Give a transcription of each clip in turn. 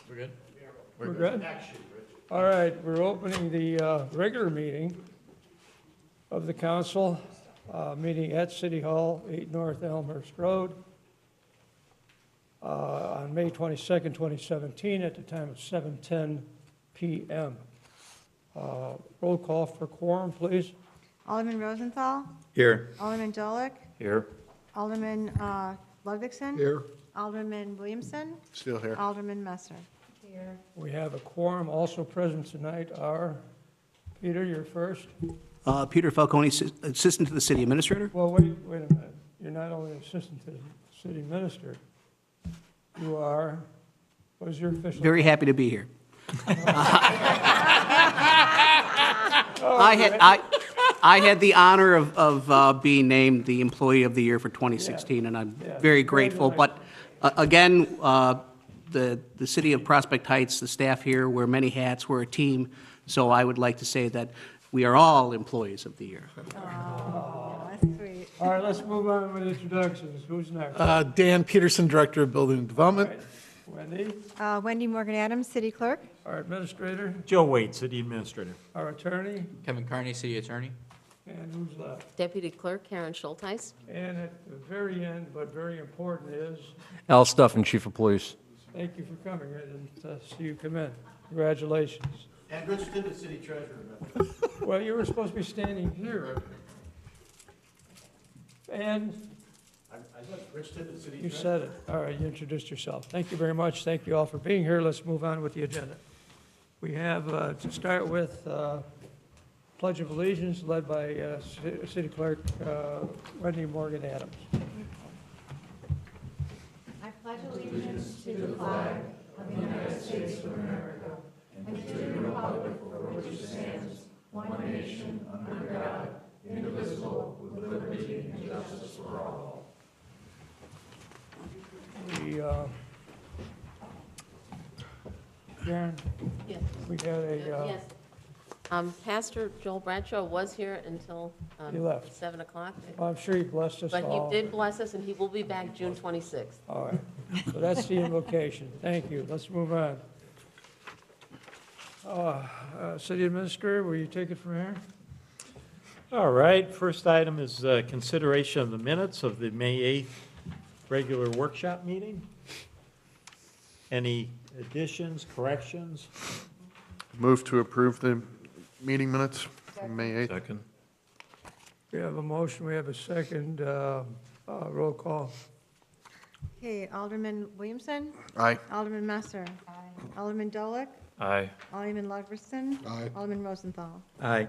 We're good? We're good? All right, we're opening the regular meeting of the council, meeting at City Hall, 8 North Elmhurst Road, on May 22nd, 2017, at the time of 7:10 p.m. Roll call for quorum, please. Alderman Rosenthal. Here. Alderman Dolick. Here. Alderman Ludvixson. Here. Alderman Williamson. Still here. Alderman Messer. Here. We have a quorum. Also present tonight are, Peter, you're first. Peter Falcone, Assistant to the City Administrator. Well, wait a minute. You're not only assistant to the city minister, you are, what is your official? Very happy to be here. I had the honor of being named the Employee of the Year for 2016, and I'm very grateful. But again, the City of Prospect Heights, the staff here, wear many hats. We're a team. So I would like to say that we are all Employees of the Year. Oh, that's sweet. All right, let's move on with introductions. Who's next? Dan Peterson, Director of Building and Development. Wendy, Wendy Morgan Adams, City Clerk. our administrator, Joe Wade, City Administrator. our attorney, Kevin Carney, City Attorney. and who's left? Deputy Clerk Karen Schulteis. And at the very end, but very important is, Al Stuffin, Chief of Police. thank you for coming. I didn't see you come in. Congratulations. And Rich Tibbetts, City Treasurer. Well, you were supposed to be standing here. And Rich Tibbetts, City you said it. All right, you introduced yourself. Thank you very much. Thank you all for being here. Let's move on with the agenda. We have, to start with, Pledge of Allegiance led by City Clerk Wendy Morgan Adams. I pledge allegiance to the flag of the United States of America and to the republic for which it stands, one nation, under God, indivisible, with liberty and justice for all. Karen, Yes. we had a, Yes. Pastor Joel Bradshaw was here until He left. 7 o'clock. I'm sure he blessed us But all. he did bless us, and he will be back June 26th. All right, so that's the invocation. Thank you. Let's move on. City Administrator, will you take it from here? All right, first item is consideration of the minutes of the May 8th regular workshop meeting. Any additions, corrections? Move to approve the meeting minutes from May 8th. Second. We have a motion, we have a second. Roll call. Okay, Alderman Williamson. Aye. Alderman Messer. Alderman Dolick. Aye. Alderman Ludvixson. Aye. Alderman Rosenthal. Aye.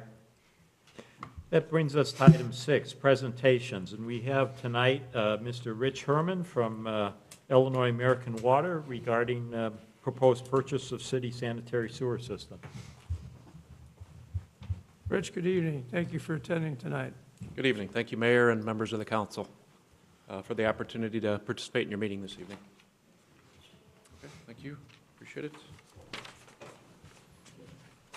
That brings us to item 6, presentations. And we have tonight Mr. Rich Herman from Illinois American Water regarding proposed purchase of city sanitary sewer system. Rich, good evening. Thank you for attending tonight. Good evening. Thank you, Mayor and members of the council, for the opportunity to participate in your meeting this evening. Okay, thank you. Appreciate it.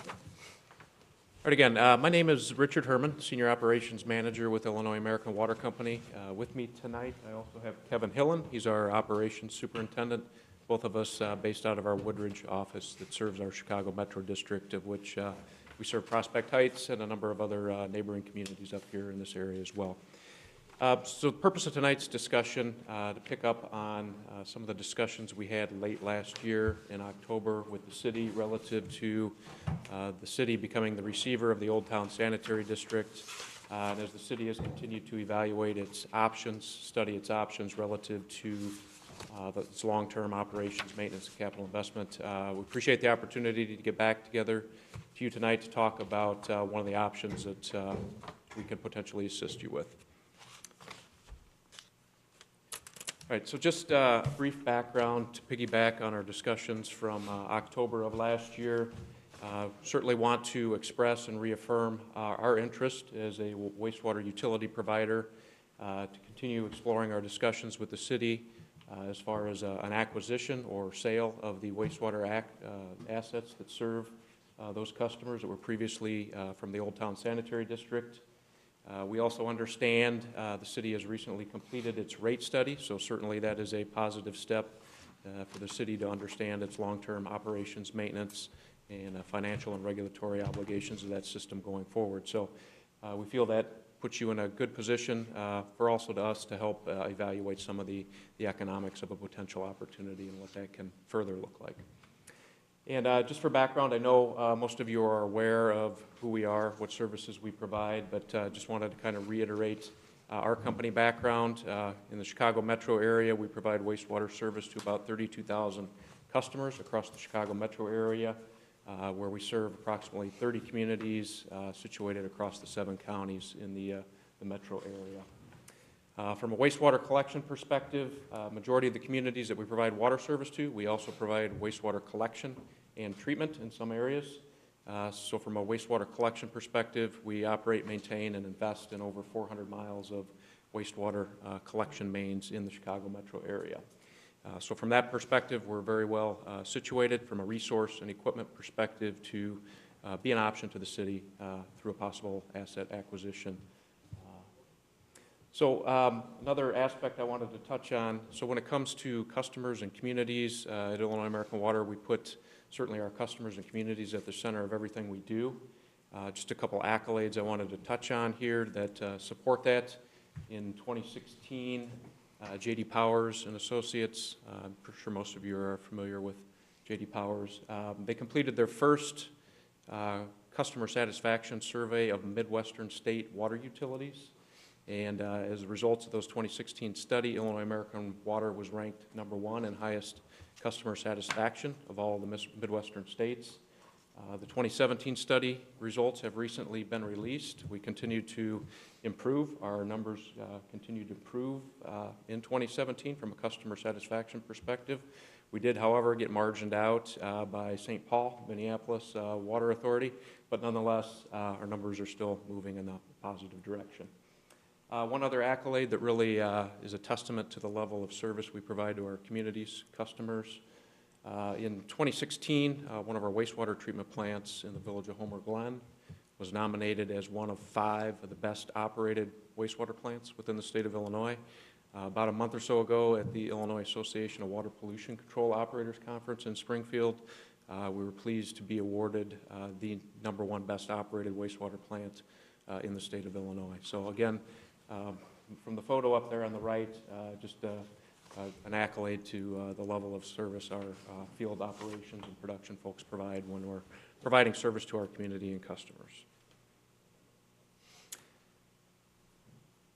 All right, again, my name is Richard Herman, Senior Operations Manager with Illinois American Water Company. With me tonight, I also have Kevin Hillen. He's our Operations Superintendent, both of us based out of our Woodridge office that serves our Chicago Metro District, of which we serve Prospect Heights and a number of other neighboring communities up here in this area as well. So the purpose of tonight's discussion, to pick up on some of the discussions we had late last year in October with the city relative to the city becoming the receiver of the Old Town Sanitary District. And as the city has continued to evaluate its options, study its options relative to its long-term operations, maintenance, and capital investment, we appreciate the opportunity to get back together to you tonight to talk about one of the options that we can potentially assist you with. All right, so just a brief background to piggyback on our discussions from October of last year. Certainly want to express and reaffirm our interest as a wastewater utility provider to continue exploring our discussions with the city as far as an acquisition or sale of the wastewater assets that serve those customers that were previously from the Old Town Sanitary District. We also understand the city has recently completed its rate study, so certainly that is a positive step for the city to understand its long-term operations, maintenance, and financial and regulatory obligations of that system going forward. So we feel that puts you in a good position for also to us to help evaluate some of the economics of a potential opportunity and what that can further look like. And just for background, I know most of you are aware of who we are, what services we provide, but just wanted to kind of reiterate our company background. In the Chicago metro area, we provide wastewater service to about 32,000 customers across the Chicago metro area, where we serve approximately 30 communities situated across the 7 counties in the metro area. From a wastewater collection perspective, majority of the communities that we provide water service to, we also provide wastewater collection and treatment in some areas. So from a wastewater collection perspective, we operate, maintain, and invest in over 400 miles of wastewater collection mains in the Chicago metro area. So from that perspective, we're very well situated from a resource and equipment perspective to be an option to the city through a possible asset acquisition. So another aspect I wanted to touch on, so when it comes to customers and communities at Illinois American Water, we put certainly our customers and communities at the center of everything we do. Just a couple accolades I wanted to touch on here that support that. In 2016, J.D. Powers and Associates, I'm sure most of you are familiar with J.D. Powers, they completed their first customer satisfaction survey of Midwestern state water utilities. And as a result of those 2016 study, Illinois American Water was ranked #1 in highest customer satisfaction of all the Midwestern states. The 2017 study results have recently been released. We continue to improve. Our numbers continue to improve in 2017 from a customer satisfaction perspective. We did, however, get margined out by St. Paul, Minneapolis Water Authority, but nonetheless, our numbers are still moving in a positive direction. One other accolade that really is a testament to the level of service we provide to our communities, customers. In 2016, one of our wastewater treatment plants in the village of Homer Glen was nominated as one of 5 of the best operated wastewater plants within the state of Illinois. About a month or so ago at the Illinois Association of Water Pollution Control Operators Conference in Springfield, we were pleased to be awarded the #1 best operated wastewater plant in the state of Illinois. So again, from the photo up there on the right, just an accolade to the level of service our field operations and production folks provide when we're providing service to our community and customers.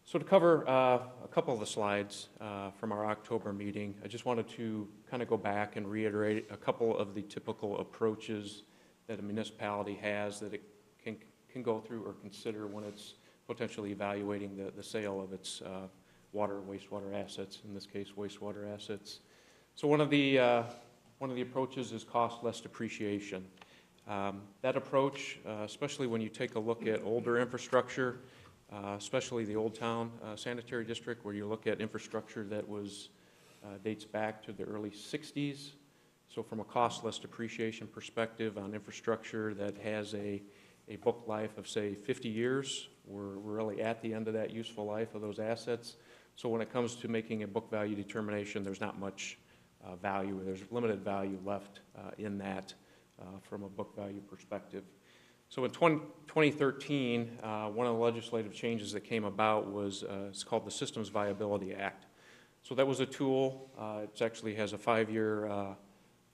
So to cover a couple of the slides from our October meeting, I just wanted to kind of go back and reiterate a couple of the typical approaches that a municipality has that it can go through or consider when it's potentially evaluating the sale of its water and wastewater assets, in this case wastewater assets. So one of the approaches is cost less depreciation. That approach, especially when you take a look at older infrastructure, especially the Old Town Sanitary District, where you look at infrastructure that dates back to the early 60s. So from a cost less depreciation perspective on infrastructure that has a book life of, say, 50 years, we're really at the end of that useful life of those assets. So when it comes to making a book value determination, there's not much value. There's limited value left in that from a book value perspective. So in 2013, one of the legislative changes that came about was it's called the Systems Viability Act. So that was a tool. It actually has a 5-year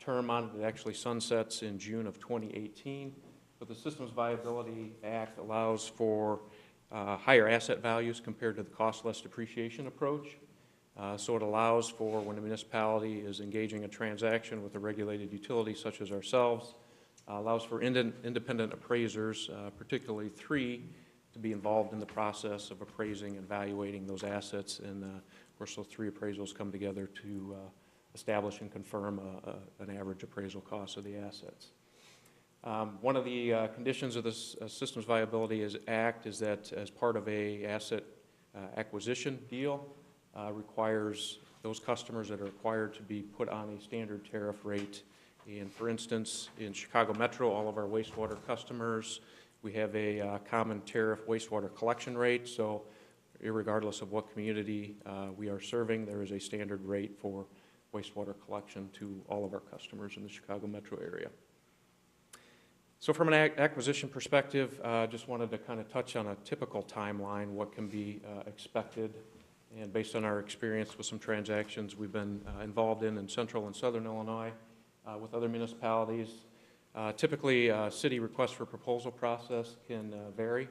term on it. It actually sunsets in June of 2018. But the Systems Viability Act allows for higher asset values compared to the cost-less depreciation approach. So it allows for when a municipality is engaging a transaction with a regulated utility such as ourselves, allows for independent appraisers, particularly 3, to be involved in the process of appraising and evaluating those assets. And of course, those 3 appraisals come together to establish and confirm an average appraisal cost of the assets. One of the conditions of this Systems Viability Act is that as part of a asset acquisition deal, requires those customers that are acquired to be put on a standard tariff rate. And for instance, in Chicago Metro, all of our wastewater customers, we have a common tariff wastewater collection rate. So irregardless of what community we are serving, there is a standard rate for wastewater collection to all of our customers in the Chicago metro area. So from an acquisition perspective, just wanted to kind of touch on a typical timeline, what can be expected. And based on our experience with some transactions we've been involved in central and southern Illinois with other municipalities, typically city request for proposal process can vary.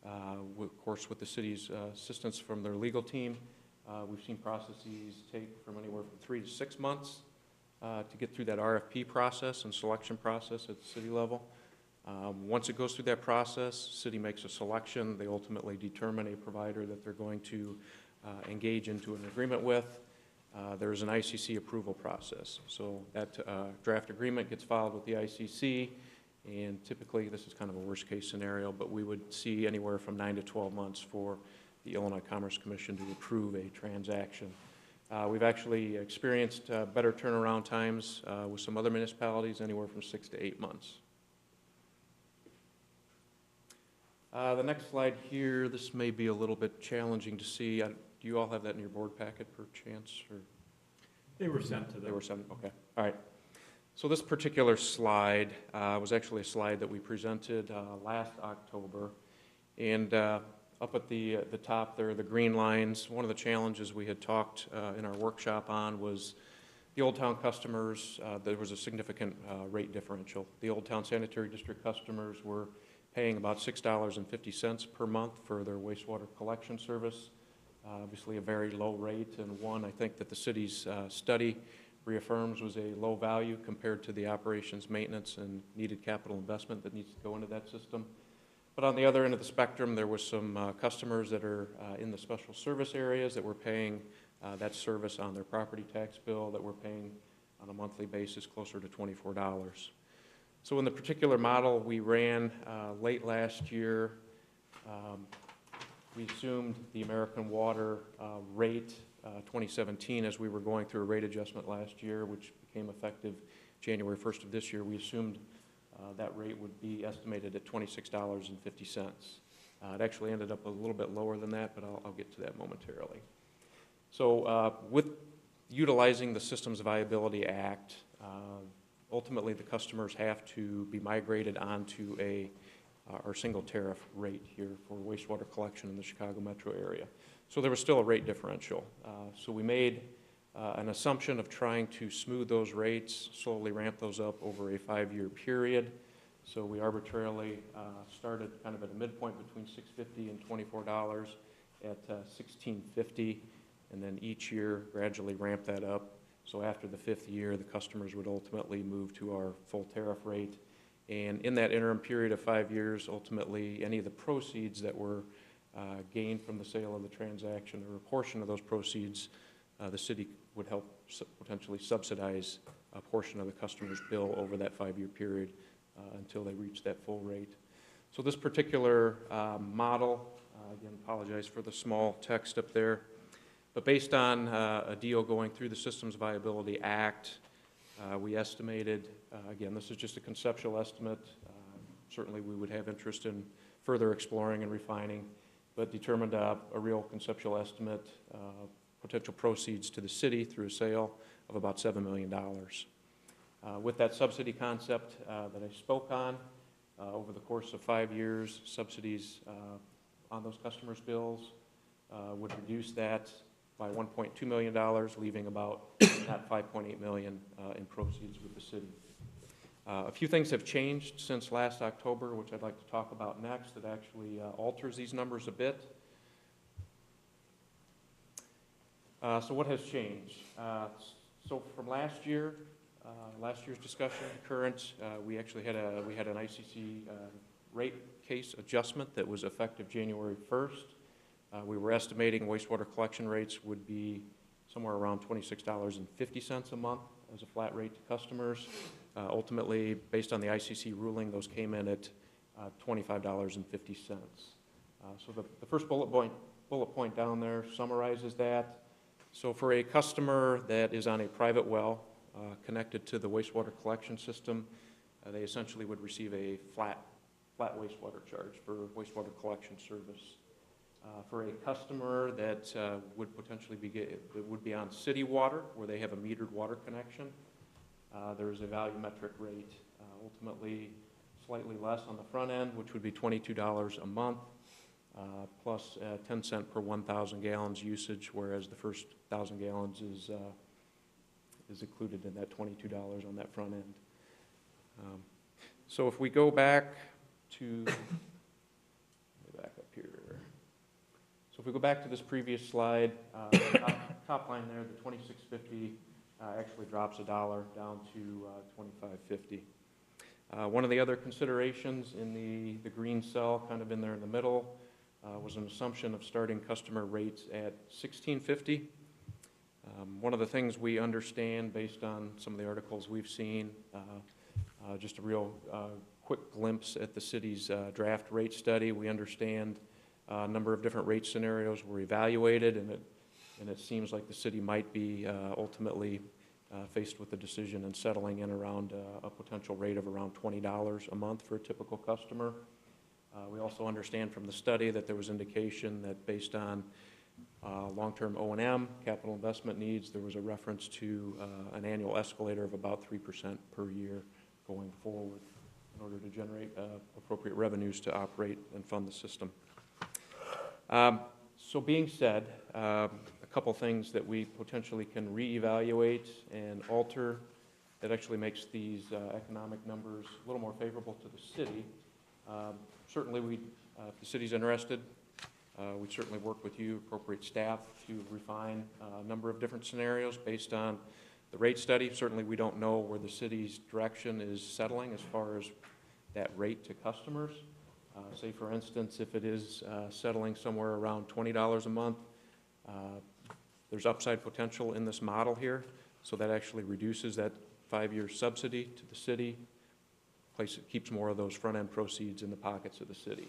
Of course, with the city's assistance from their legal team, we've seen processes take from anywhere from 3 to 6 months to get through that RFP process and selection process at the city level. Once it goes through that process, city makes a selection. They ultimately determine a provider that they're going to engage into an agreement with. There's an ICC approval process. So that draft agreement gets filed with the ICC, and typically this is kind of a worst case scenario, but we would see anywhere from 9 to 12 months for the Illinois Commerce Commission to approve a transaction. We've actually experienced better turnaround times with some other municipalities, anywhere from 6 to 8 months. The next slide here, this may be a little bit challenging to see. Do you all have that in your board packet per chance? Or? They were sent to them. They were sent, okay. All right. So this particular slide was actually a slide that we presented last October. And up at the top there, the green lines, one of the challenges we had talked in our workshop on was the Old Town customers. There was a significant rate differential. The Old Town Sanitary District customers were paying about $6.50 per month for their wastewater collection service. Obviously a very low rate, and one I think that the city's study reaffirms was a low value compared to the operations, maintenance, and needed capital investment that needs to go into that system. But on the other end of the spectrum, there was some customers that are in the special service areas that were paying that service on their property tax bill, that were paying on a monthly basis closer to $24. So in the particular model we ran late last year, we assumed the American Water rate 2017 as we were going through a rate adjustment last year, which became effective January 1st of this year. We assumed that rate would be estimated at $26.50. It actually ended up a little bit lower than that, but I'll get to that momentarily. So with utilizing the Systems Viability Act, ultimately the customers have to be migrated onto our single tariff rate here for wastewater collection in the Chicago metro area. So there was still a rate differential. So we made an assumption of trying to smooth those rates, slowly ramp those up over a 5-year period. So we arbitrarily started kind of at a midpoint between $6.50 and $24 at $16.50, and then each year gradually ramp that up. So after the 5th year, the customers would ultimately move to our full tariff rate. And in that interim period of 5 years, ultimately, any of the proceeds that were gained from the sale of the transaction, or a portion of those proceeds, the city would help potentially subsidize a portion of the customer's bill over that 5-year period until they reach that full rate. So this particular model, again, apologize for the small text up there, but based on a deal going through the Systems Viability Act, we estimated, again, this is just a conceptual estimate. Certainly we would have interest in further exploring and refining, but determined a real conceptual estimate, potential proceeds to the city through a sale of about $7 million. With that subsidy concept that I spoke on, over the course of 5 years, subsidies on those customers' bills would reduce that by $1.2 million, leaving about that $5.8 million in proceeds with the city. A few things have changed since last October, which I'd like to talk about next, that actually alters these numbers a bit. So what has changed? So from last year's discussion to current, we actually had an ICC rate case adjustment that was effective January 1st. We were estimating wastewater collection rates would be somewhere around $26.50 a month as a flat rate to customers. Ultimately, based on the ICC ruling, those came in at $25.50. So the first bullet point down there summarizes that. So for a customer that is on a private well connected to the wastewater collection system, they essentially would receive a flat wastewater charge for wastewater collection service. For a customer that would potentially that would be on city water, where they have a metered water connection, there's a volumetric rate, ultimately slightly less on the front end, which would be $22 a month, plus 10 cents per 1,000 gallons usage, whereas the first 1,000 gallons is included in that $22 on that front end. So if we go back to, back up here. So if we go back to this previous slide, top line there, the 2650 actually drops $1 down to 2550. One of the other considerations in the green cell, kind of in there in the middle, was an assumption of starting customer rates at 1650. One of the things we understand based on some of the articles we've seen, just a real quick glimpse at the city's draft rate study, we understand a number of different rate scenarios were evaluated, and it seems like the city might be ultimately faced with the decision and settling in around a potential rate of around $20 a month for a typical customer. We also understand from the study that there was indication that based on long-term O&M, capital investment needs, there was a reference to an annual escalator of about 3% per year going forward in order to generate appropriate revenues to operate and fund the system. So being said, a couple things that we potentially can reevaluate and alter that actually makes these economic numbers a little more favorable to the city. Certainly, if the city's interested, we'd certainly work with you, appropriate staff, to refine a number of different scenarios based on the rate study. Certainly, we don't know where the city's direction is settling as far as that rate to customers. Say, for instance, if it is settling somewhere around $20 a month, there's upside potential in this model here, so that actually reduces that 5-year subsidy to the city. Keeps more of those front-end proceeds in the pockets of the city.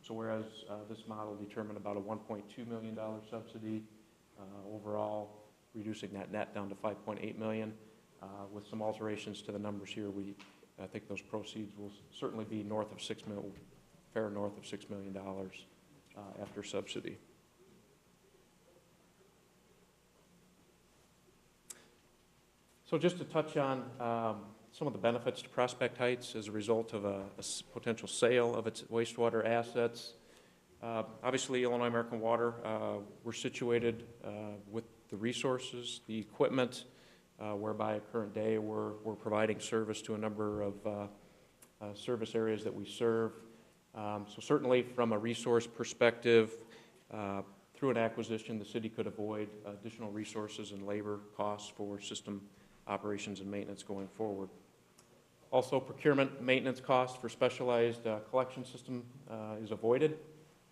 So whereas this model determined about a $1.2 million subsidy, overall reducing that net down to $5.8 million, with some alterations to the numbers here, I think those proceeds will certainly be north of $6 million, fair north of $6 million after subsidy. So just to touch on some of the benefits to Prospect Heights as a result of a potential sale of its wastewater assets. Obviously, Illinois American Water, we're situated with the resources, the equipment, whereby at current day we're providing service to a number of service areas that we serve. So certainly from a resource perspective, through an acquisition, the city could avoid additional resources and labor costs for system operations and maintenance going forward. Also, procurement maintenance costs for specialized collection system is avoided,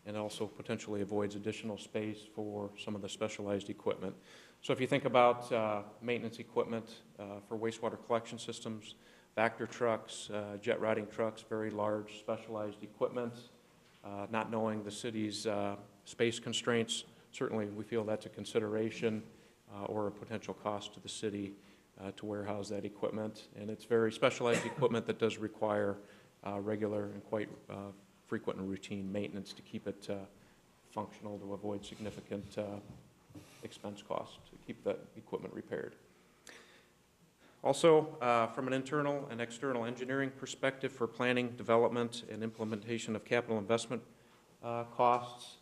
and also potentially avoids additional space for some of the specialized equipment. So if you think about maintenance equipment for wastewater collection systems, Vector trucks, jet riding trucks, very large specialized equipment, not knowing the city's space constraints, certainly we feel that's a consideration or a potential cost to the city to warehouse that equipment. And it's very specialized equipment that does require regular and quite frequent and routine maintenance to keep it functional, to avoid significant expense costs, to keep that equipment repaired. Also, from an internal and external engineering perspective for planning, development, and implementation of capital investment costs,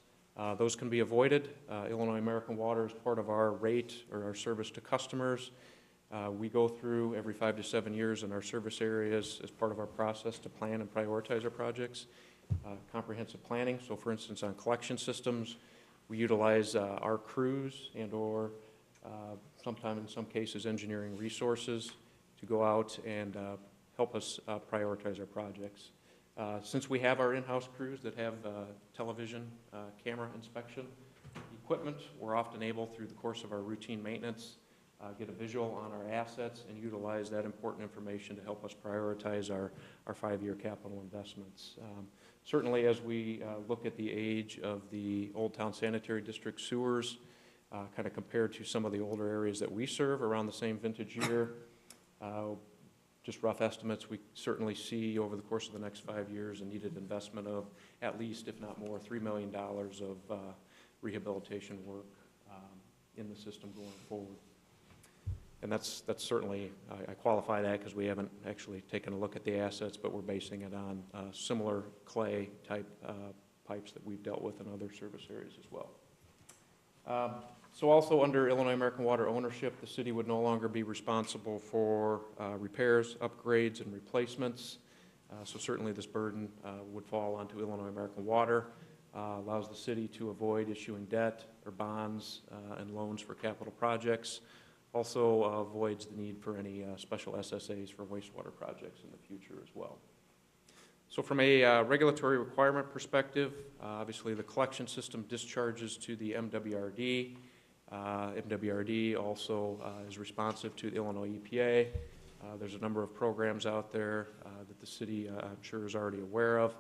those can be avoided. Illinois American Water is part of our rate or our service to customers. We go through every 5 to 7 years in our service areas as part of our process to plan and prioritize our projects. Comprehensive planning, so for instance on collection systems, we utilize our crews and or sometime in some cases engineering resources to go out and help us prioritize our projects. Since we have our in-house crews that have television camera inspection equipment, we're often able through the course of our routine maintenance get a visual on our assets and utilize that important information to help us prioritize our 5-year capital investments. Certainly as we look at the age of the Old Town Sanitary District sewers, kind of compared to some of the older areas that we serve around the same vintage year, just rough estimates, we certainly see over the course of the next 5 years a needed investment of at least, if not more, $3 million of rehabilitation work in the system going forward. And that's certainly, I qualify that because we haven't actually taken a look at the assets, but we're basing it on similar clay type pipes that we've dealt with in other service areas as well. So also under Illinois American Water ownership, the city would no longer be responsible for repairs, upgrades, and replacements. So certainly this burden would fall onto Illinois American Water, allows the city to avoid issuing debt or bonds and loans for capital projects. Also avoids the need for any special SSAs for wastewater projects in the future as well. So from a regulatory requirement perspective, obviously the collection system discharges to the MWRD. MWRD also is responsive to the Illinois EPA. There's a number of programs out there that the city, I'm sure, is already aware of,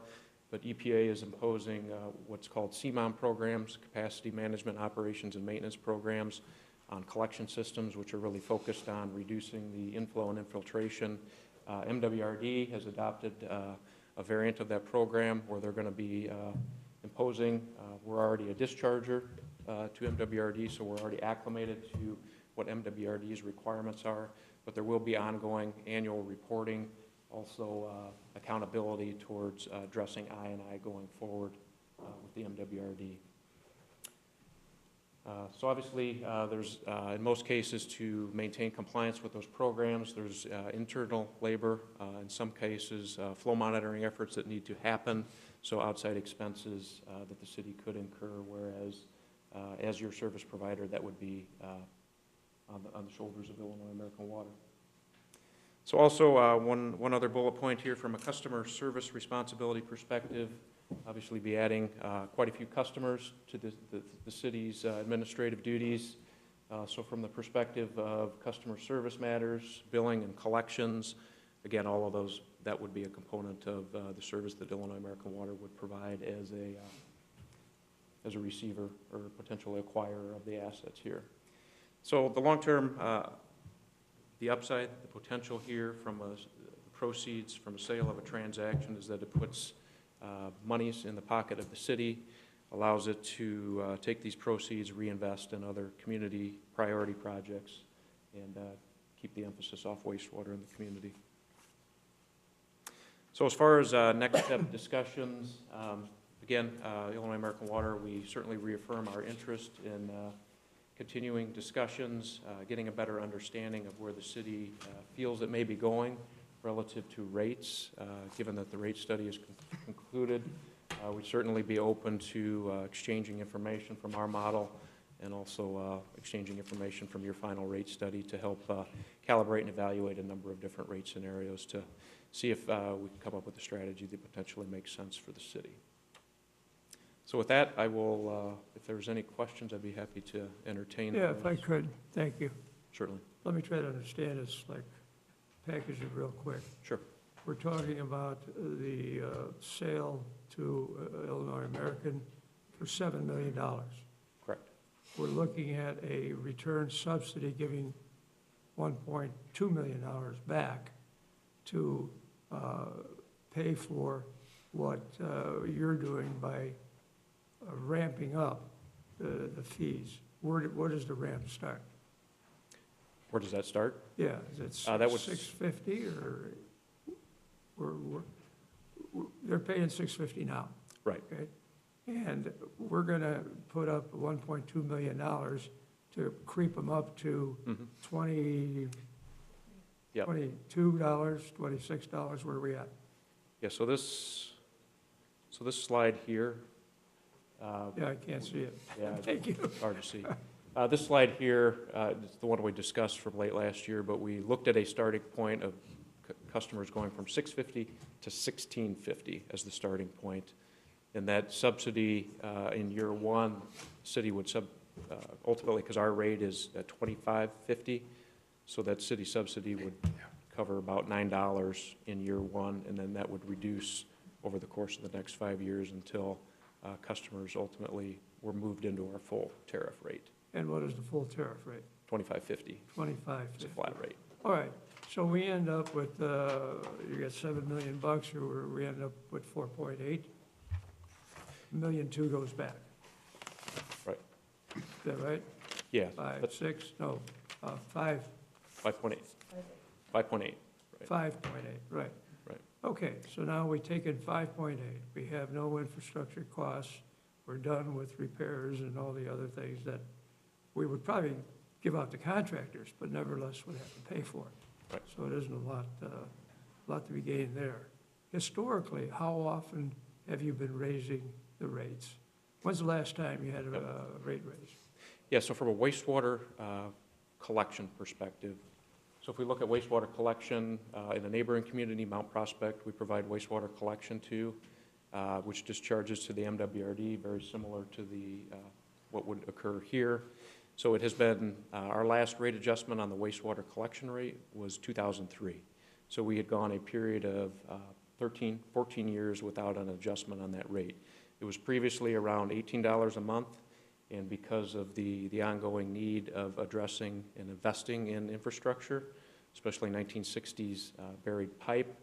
but EPA is imposing what's called CMOM programs, Capacity Management Operations and Maintenance Programs, on collection systems, which are really focused on reducing the inflow and infiltration. MWRD has adopted a variant of that program where they're going to be imposing, we're already a discharger to MWRD, so we're already acclimated to what MWRD's requirements are, but there will be ongoing annual reporting, also accountability towards addressing I&I going forward with the MWRD. So obviously, there's, in most cases, to maintain compliance with those programs, there's internal labor, in some cases, flow monitoring efforts that need to happen, so outside expenses that the city could incur, whereas as your service provider, that would be on the shoulders of Illinois American Water. So also one other bullet point here from a customer service responsibility perspective, obviously be adding quite a few customers to the city's administrative duties. So from the perspective of customer service matters, billing and collections, again, all of those, that would be a component of the service that Illinois American Water would provide as a receiver or potentially acquirer of the assets here. So the long-term, the upside, the potential here from the proceeds from a sale of a transaction is that it puts monies in the pocket of the city, allows it to take these proceeds, reinvest in other community priority projects, and keep the emphasis off wastewater in the community. So as far as next step discussions, again, Illinois American Water, we certainly reaffirm our interest in continuing discussions, getting a better understanding of where the city feels it may be going relative to rates. Given that the rate study is concluded, we'd certainly be open to exchanging information from our model and also exchanging information from your final rate study to help calibrate and evaluate a number of different rate scenarios to see if we can come up with a strategy that potentially makes sense for the city. So with that, I will, if there's any questions, I'd be happy to entertain Yeah, those. if I could, thank you. Certainly. Let me try to understand this, like, package it real quick. Sure. We're talking about the sale to Illinois American for $7 million. Correct. We're looking at a return subsidy giving $1.2 million back to pay for what you're doing by ramping up the fees. Where does the ramp start? Where does that start? Yeah, is That it was- 650 or they're paying 650 now, Right. okay? And we're gonna put up $1.2 million to creep them up to Mhm. 20, Yep. $22, $26, where are we at? Yeah, so this slide here, Yeah, I can't see it. yeah, Thank you. it's hard to see. This slide here is the one we discussed from late last year, but we looked at a starting point of customers going from 650 to 1650 as the starting point. And that subsidy in year one, the city would ultimately, because our rate is at $25.50, so that city subsidy would cover about $9 in year one, and then that would reduce over the course of the next 5 years until customers ultimately were moved into our full tariff rate, And what is the full tariff rate? $25.50. $25.50. It's a flat rate. All right, So we end up with, you got $7 million, or we end up with 4.8. Million two goes back. Right. Is that right? Yeah, 5, that's 6, no, 5, 5.8. 5.8, 5.8, right. right. Okay, so now we take in 5.8. We have no infrastructure costs. We're done with repairs and all the other things that we would probably give out to contractors, but nevertheless would have to pay for it. Right. So it isn't a lot to be gained there. Historically, how often have you been raising the rates? When's the last time you had a rate raise? Yeah, so from a wastewater collection perspective, so if we look at wastewater collection in a neighboring community, Mount Prospect, we provide wastewater collection to, which discharges to the MWRD, very similar to the what would occur here. So it has been, our last rate adjustment on the wastewater collection rate was 2003. So we had gone a period of 13, 14 years without an adjustment on that rate. It was previously around $18 a month, and because of the ongoing need of addressing and investing in infrastructure, especially 1960s buried pipe,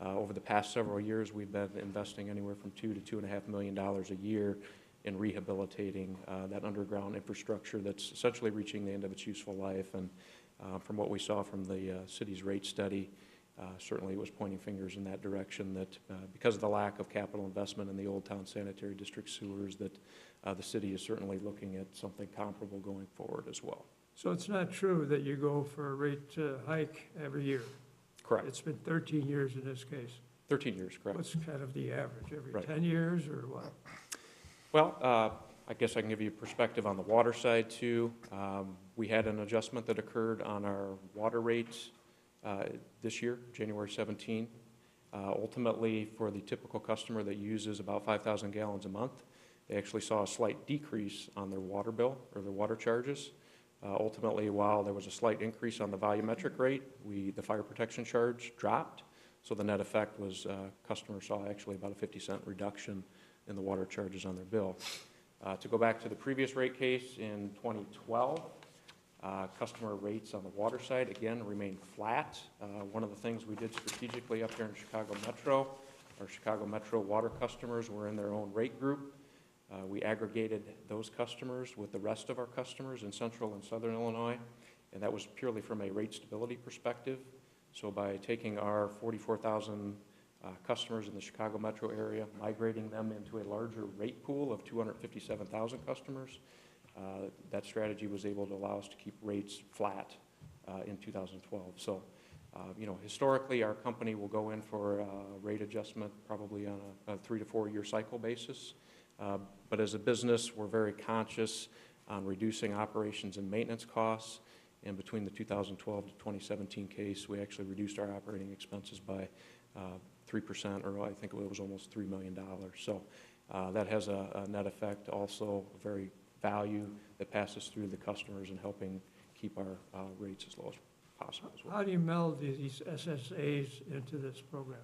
over the past several years, we've been investing anywhere from $2 to $2.5 million a year in rehabilitating that underground infrastructure that's essentially reaching the end of its useful life. And from what we saw from the city's rate study, certainly it was pointing fingers in that direction, that because of the lack of capital investment in the Old Town Sanitary District sewers, that the city is certainly looking at something comparable going forward as well. So it's not true that you go for a rate hike every year? Correct. It's been 13 years in this case. 13 years, correct. What's kind of the average, every Right. 10 years or what? Well, I guess I can give you a perspective on the water side too. We had an adjustment that occurred on our water rates this year, January 17. Ultimately, for the typical customer that uses about 5,000 gallons a month, they actually saw a slight decrease on their water bill or their water charges. Ultimately, while there was a slight increase on the volumetric rate, the fire protection charge dropped. So the net effect was customers saw actually about a 50-cent reduction in the water charges on their bill. To go back to the previous rate case in 2012, customer rates on the water side, again, remained flat. One of the things we did strategically up here in Chicago Metro, our Chicago Metro water customers were in their own rate group. We aggregated those customers with the rest of our customers in central and southern Illinois, and that was purely from a rate stability perspective. So by taking our 44,000 customers in the Chicago metro area, migrating them into a larger rate pool of 257,000 customers, that strategy was able to allow us to keep rates flat in 2012. So, historically, our company will go in for a rate adjustment probably on a 3 to 4 year cycle basis. But as a business, we're very conscious on reducing operations and maintenance costs. And between the 2012 to 2017 case, we actually reduced our operating expenses by 3%, or I think it was almost $3 million. So that has a net effect, also a very value that passes through the customers and helping keep our rates as low as possible as well. How do you meld these SSAs into this program?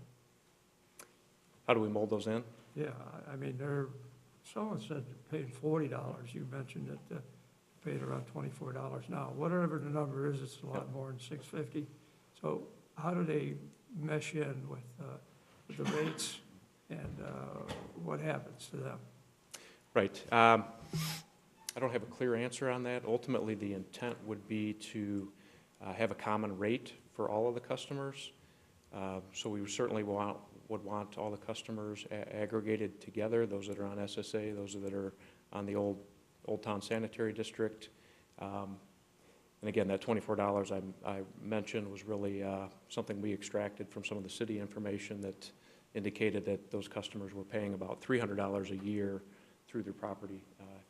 How do we mold those in? Yeah, I mean, someone said they're paying $40. You mentioned that paid around $24 now. Whatever the number is, it's a lot more than $6.50. So how do they mesh in with the rates, and what happens to them? Right. I don't have a clear answer on that. Ultimately, the intent would be to have a common rate for all of the customers. So we certainly would want all the customers aggregated together, those that are on SSA, those that are on the Old Town Sanitary District. And again, that $24 I mentioned was really something we extracted from some of the city information that indicated that those customers were paying about $300 a year through their property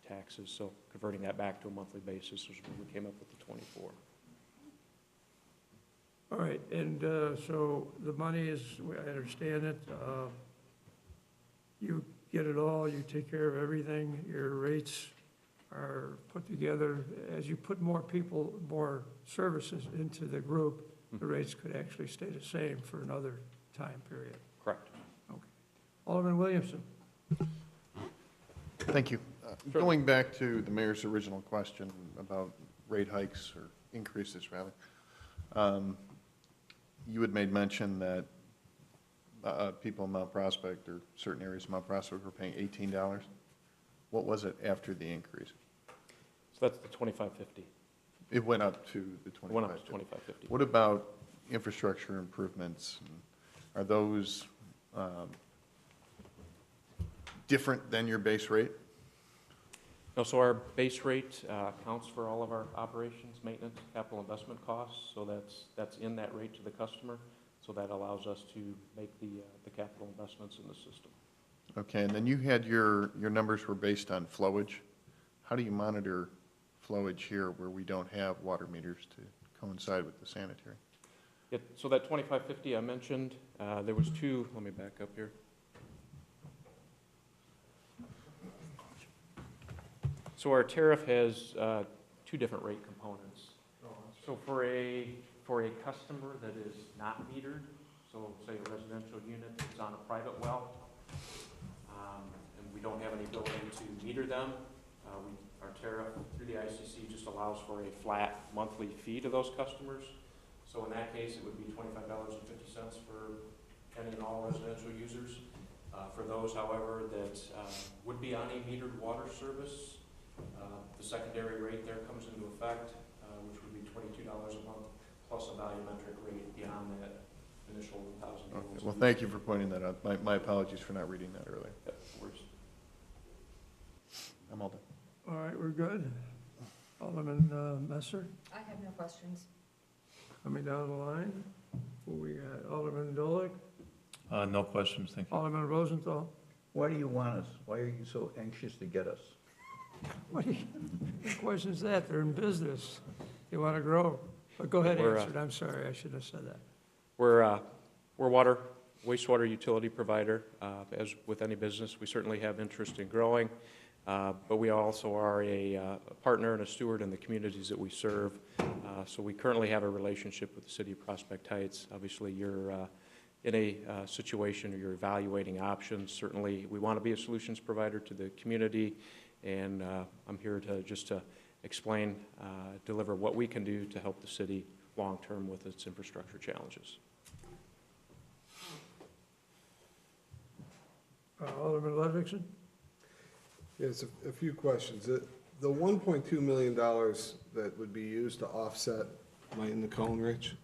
taxes. So converting that back to a monthly basis is when we came up with the 24. All right, and so the money is, I understand it, you get it all, you take care of everything, your rates are put together. As you put more people, more services into the group, the rates could actually stay the same for another time period. Correct. Okay. Alderman Williamson. Thank you. Sure. Going back to the mayor's original question about rate hikes or increases, rather, you had made mention that people in Mount Prospect or certain areas of Mount Prospect were paying $18. What was it after the increase? So that's the 2550. It went up to the It went up to 25. 2550. What about infrastructure improvements? Are those different than your base rate? No, so our base rate accounts for all of our operations, maintenance, capital investment costs, so that's in that rate to the customer, so that allows us to make the capital investments in the system. Okay, and then you had your numbers were based on flowage. How do you monitor flowage here where we don't have water meters to coincide with the sanitary? Yeah, so that 2550 I mentioned, there was two, let me back up here. So our tariff has two different rate components. So for a customer that is not metered, so say a residential unit that's on a private well, and we don't have any ability to meter them, our tariff through the ICC just allows for a flat monthly fee to those customers. So in that case, it would be $25.50 for any and all residential users. For those, however, that would be on a metered water service, the secondary rate there comes into effect, which would be $22 a month plus a volumetric rate beyond that initial 1,000 Okay, gallons. well, thank you for pointing that out. My apologies for not reading that earlier. Yep, works. I'm all done. All right, we're good. Alderman Messer, I have no questions. coming down the line. Who we got? Alderman Dolick, No questions, thank you. Alderman Rosenthal. Why do you want us? Why are you so anxious to get us? What question is that? They're in business. They want to grow. But go ahead, We're, answer it. I'm sorry, I should have said that. We're a wastewater utility provider. As with any business, we certainly have interest in growing, but we also are a partner and a steward in the communities that we serve. So we currently have a relationship with the city of Prospect Heights. Obviously, you're in a situation where you're evaluating options. Certainly, we want to be a solutions provider to the community, and I'm here to explain, deliver what we can do to help the city long-term with its infrastructure challenges. Alderman Ludwigson? Yes, a few questions. The $1.2 million that would be used to offset, am I in the cone, Rich?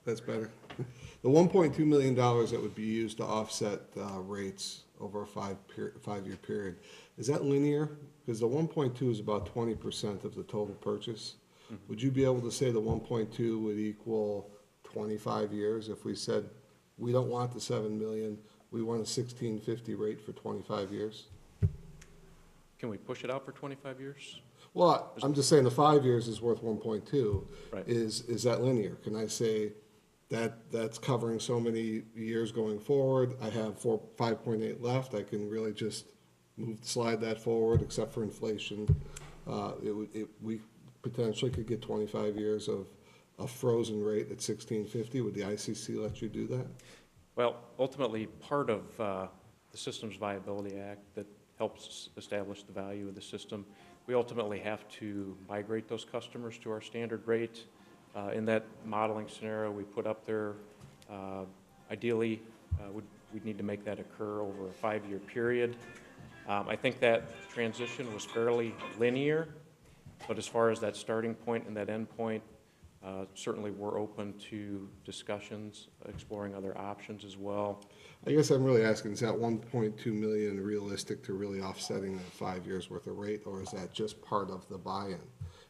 That's better. The $1.2 million that would be used to offset rates over a five-year period, is that linear? Because the 1.2 is about 20% of the total purchase. Mm-hmm. Would you be able to say the 1.2 would equal 25 years if we said, we don't want the $7 million, we want a $16.50 rate for 25 years? Can we push it out for 25 years? Well, I'm just saying the 5 years is worth 1.2. Right. Is that linear? Can I say that's covering so many years going forward? I have 5.8 left. I can really just slide that forward, except for inflation. We potentially could get 25 years of a frozen rate at 16.50. Would the ICC let you do that? Well, ultimately, part of the Systems Viability Act that helps establish the value of the system, we ultimately have to migrate those customers to our standard rate. In that modeling scenario we put up there, ideally, we'd need to make that occur over a 5-year period. I think that transition was fairly linear, but as far as that starting point and that end point, certainly we're open to discussions, exploring other options as well. I guess I'm really asking, is that 1.2 million realistic to really offsetting that 5 years worth of rate, or is that just part of the buy-in?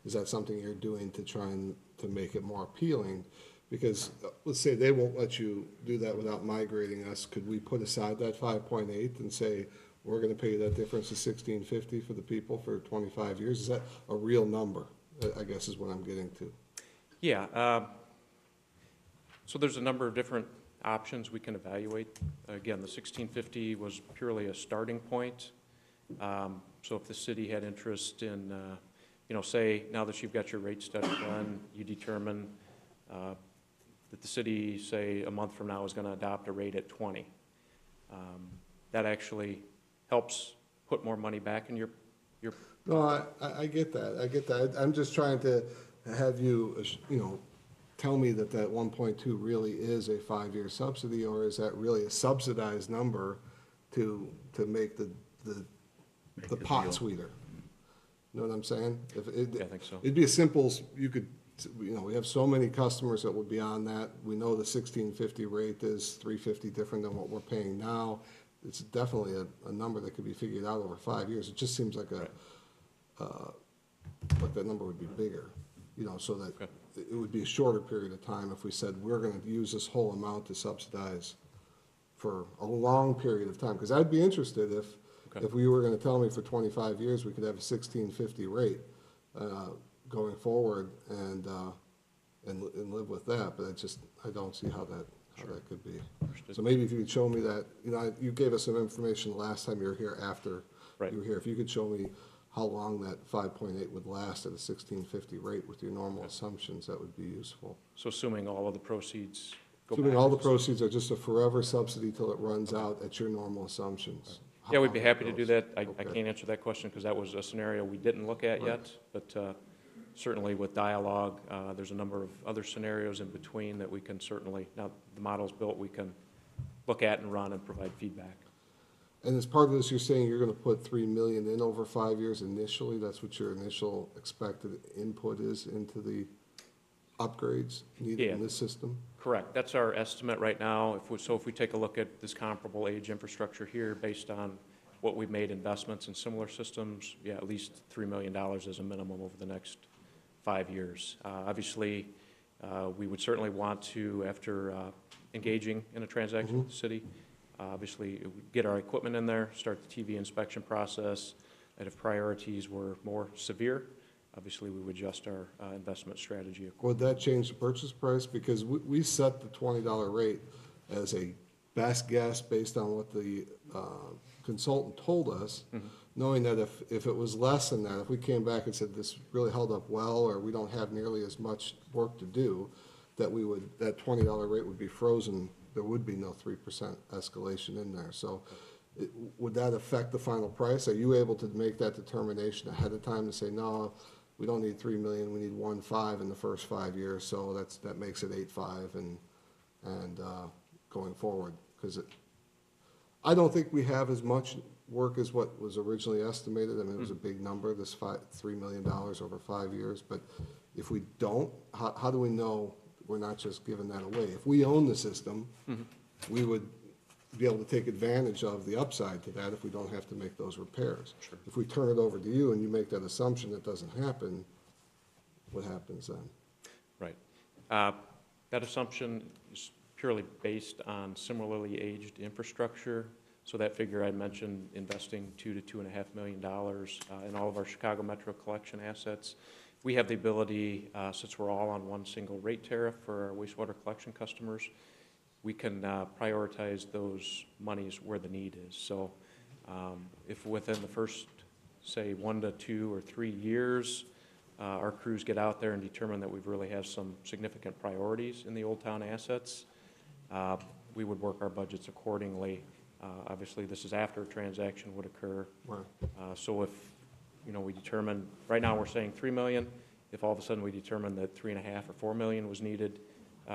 Is that something you're doing to try and to make it more appealing? Because let's say they won't let you do that without migrating us. Could we put aside that 5.8 and say, we're going to pay you that difference of 16.50 for the people for 25 years? Is that a real number, I guess is what I'm getting to. Yeah. So there's a number of different options we can evaluate. Again, the 1650 was purely a starting point. So if the city had interest in, say now that you've got your rate study done, you determine that the city, say a month from now, is going to adopt a rate at 20. That actually helps put more money back in your. No, I get that. I get that. I'm just trying to have you, tell me that that 1.2 really is a 5-year subsidy, or is that really a subsidized number to make the pot sweeter? You know what I'm saying? Yeah, I think so. It'd be as simple as, you could, you know, we have so many customers that would be on that. We know the 1650 rate is $350 different than what we're paying now. It's definitely a number that could be figured out over 5 years. It just seems like like that number would be bigger, you know, so that it would be a shorter period of time if we said we're gonna use this whole amount to subsidize for a long period of time. Because I'd be interested if we were gonna tell me for 25 years we could have a 1650 rate going forward and live with that, but I don't see how that could be. So maybe if you could show me that, you know, you gave us some information last time you were here after you were here. If you could show me how long that 5.8 would last at a 1650 rate with your normal assumptions, that would be useful. So assuming all of the proceeds go Assuming back all to the proceeds are just a forever subsidy till it runs out at your normal assumptions. Yeah, we'd be happy to How do that that. goes. I can't answer that question because that was a scenario we didn't look at yet. But certainly with dialogue, there's a number of other scenarios in between that we can certainly, now the model's built, we can look at and run and provide feedback. And as part of this, you're saying you're gonna put 3 million in over 5 years initially? That's what your initial expected input is into the upgrades needed in this system? Correct. That's our estimate right now. If we take a look at this comparable age infrastructure here, based on what we've made investments in similar systems, yeah, at least $3 million as a minimum over the next 5 years. Obviously, we would certainly want to, after engaging in a transaction with the city, obviously get our equipment in there, start the TV inspection process, and if priorities were more severe, obviously we would adjust our investment strategy accordingly. Would that change the purchase price? Because we set the $20 rate as a best guess based on what the consultant told us, knowing that if it was less than that, if we came back and said this really held up well, or we don't have nearly as much work to do, that that $20 rate would be frozen. There would be no 3% escalation in there. So would that affect the final price? Are you able to make that determination ahead of time to say, no, we don't need 3 million, we need 1.5 in the first 5 years, so that makes it 8.5 and going forward? Because I don't think we have as much work as what was originally estimated. I mean, it was a big number, this $3 million over 5 years. But if we don't, how do we know we're not just giving that away? If we own the system, we would be able to take advantage of the upside to that if we don't have to make those repairs. If we turn it over to you and you make that assumption that doesn't happen, what happens then? Right. That assumption is purely based on similarly aged infrastructure. So that figure I mentioned, investing $2 to $2.5 million in all of our Chicago Metro collection assets. We have the ability, since we're all on one single rate tariff for our wastewater collection customers, we can prioritize those monies where the need is. So if within the first, say, 1 to 2 or 3 years, our crews get out there and determine that we really have some significant priorities in the Old Town assets, we would work our budgets accordingly. Obviously, this is after a transaction would occur. Right. So if we determine, right now we're saying 3 million, if all of a sudden we determine that 3.5 or 4 million was needed,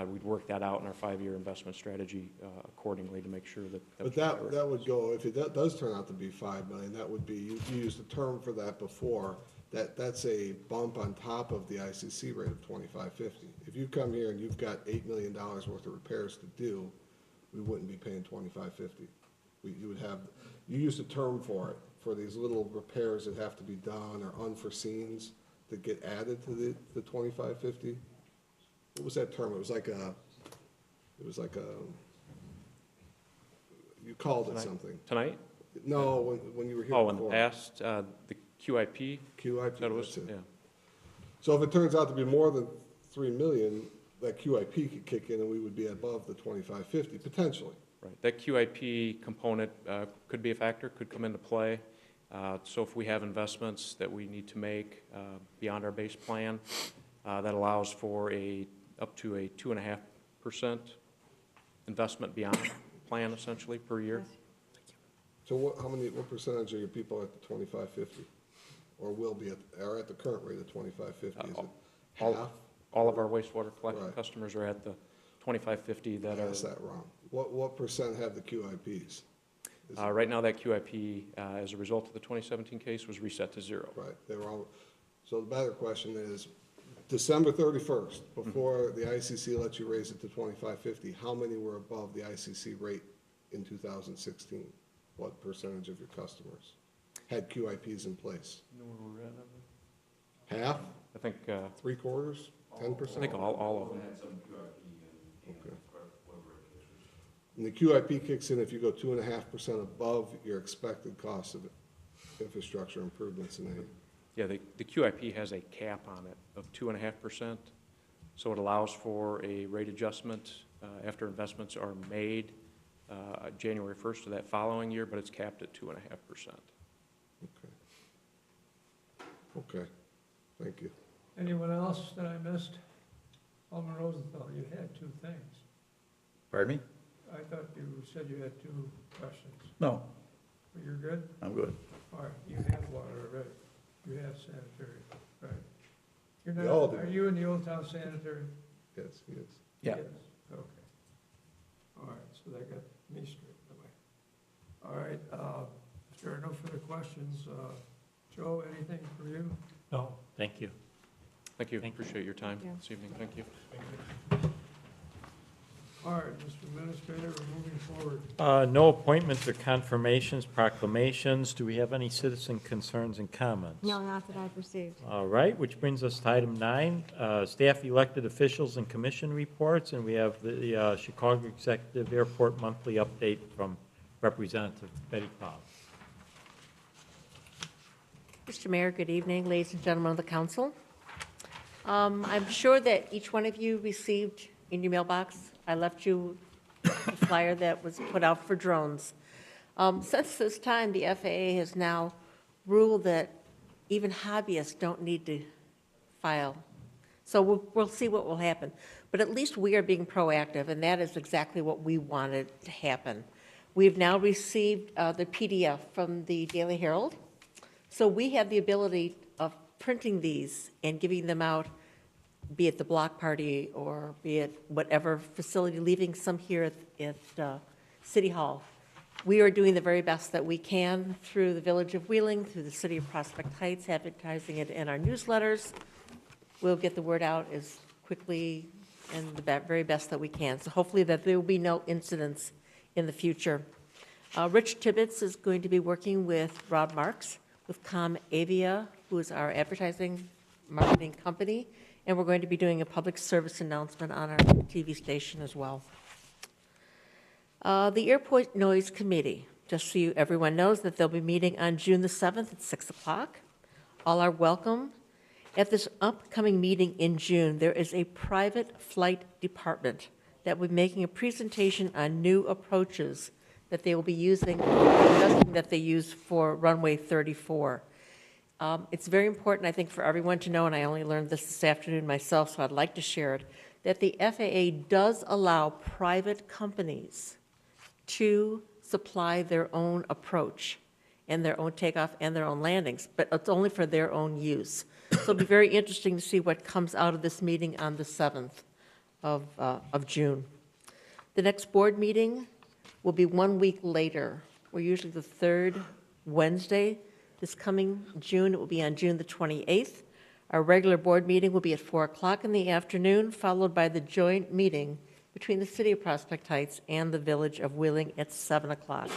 we'd work that out in our 5-year investment strategy accordingly to make sure that. But that would go, if it does turn out to be 5 million, that would be, you used the term for that before, that's a bump on top of the ICC rate of 25.50. If you come here and you've got $8 million worth of repairs to do, we wouldn't be paying 25.50. You would have, you used a term for it, for these little repairs that have to be done or unforeseens that get added to the 25.50. What was that term? It was like a, you called it something. Tonight? No, when you were here Oh, in the before. past, the QIP? QIP, That was, that's it. yeah. So if it turns out to be more than 3 million, that QIP could kick in and we would be above the 25.50, potentially. Right. That QIP component could be a factor, could come into play. So if we have investments that we need to make beyond our base plan, that allows for up to a 2.5% investment beyond plan, essentially, per year. So what percentage of your people are at the 25.50? Or will be are at the current rate of 25.50? Is it half? All of our wastewater collection Right. customers are at the 2550 that That's are, that wrong. What percent have the QIPs? right now that QIP, as a result of the 2017 case, was reset to 0. Right, they were all, so the better question is, December 31st, before the ICC lets you raise it to 2550, how many were above the ICC rate in 2016? What percentage of your customers had QIPs in place? Half? I think, Three quarters? 10%? I think all of them. Okay. And the QIP kicks in if you go 2.5% above your expected cost of infrastructure improvements in any. Yeah, the QIP has a cap on it of 2.5%, so it allows for a rate adjustment after investments are made January 1st of that following year, but it's capped at 2.5%. Okay. Okay, thank you. Anyone else that I missed? Alderman Rosenthal, you had two things. Pardon me? I thought you said you had two questions. No, But you're good? I'm good. All right, you have water already. You have sanitary, right? You're We all do. Are you in the Old Town Sanitary? Yes, yes. Yeah. Yes. Okay. All right, so that got me straight away. All right, if there are no further questions, Joe, anything for you? No, thank you. Thank you, Thank you. appreciate your time this evening, thank you. All right, Mr. Administrator, we're moving forward. No appointments or confirmations, proclamations. Do we have any citizen concerns and comments? No, not that I've received. All right, which brings us to item 9, staff elected officials and commission reports, and we have the Chicago Executive Airport monthly update from Representative Betty Powell. Mr. Mayor, good evening, ladies and gentlemen of the council. I'm sure that each one of you received in your mailbox, I left you a flyer that was put out for drones. Since this time, the FAA has now ruled that even hobbyists don't need to file. So we'll see what will happen. But at least we are being proactive, and that is exactly what we wanted to happen. We've now received the PDF from the Daily Herald. So we have the ability of printing these and giving them out, be it the block party or be it whatever facility, leaving some here at City Hall. We are doing the very best that we can through the Village of Wheeling, through the City of Prospect Heights, advertising it in our newsletters. We'll get the word out as quickly and the very best that we can. So hopefully that there will be no incidents in the future. Rich Tibbetts is going to be working with Rob Marks with ComAvia, who is our advertising marketing company, and we're going to be doing a public service announcement on our TV station as well. The Airport Noise Committee, just so everyone knows that they'll be meeting on June the 7th at 6 o'clock. All are welcome. At this upcoming meeting in June, there is a private flight department that will be making a presentation on new approaches that they will be using, that they use for runway 34. It's very important, I think, for everyone to know, and I only learned this afternoon myself, so I'd like to share it, that the FAA does allow private companies to supply their own approach and their own takeoff and their own landings, but it's only for their own use. So it'll be very interesting to see what comes out of this meeting on the 7th of June. The next board meeting will be 1 week later. We're usually the third Wednesday. This coming June, it will be on June the 28th. Our regular board meeting will be at 4 o'clock in the afternoon, followed by the joint meeting between the City of Prospect Heights and the Village of Wheeling at 7 o'clock.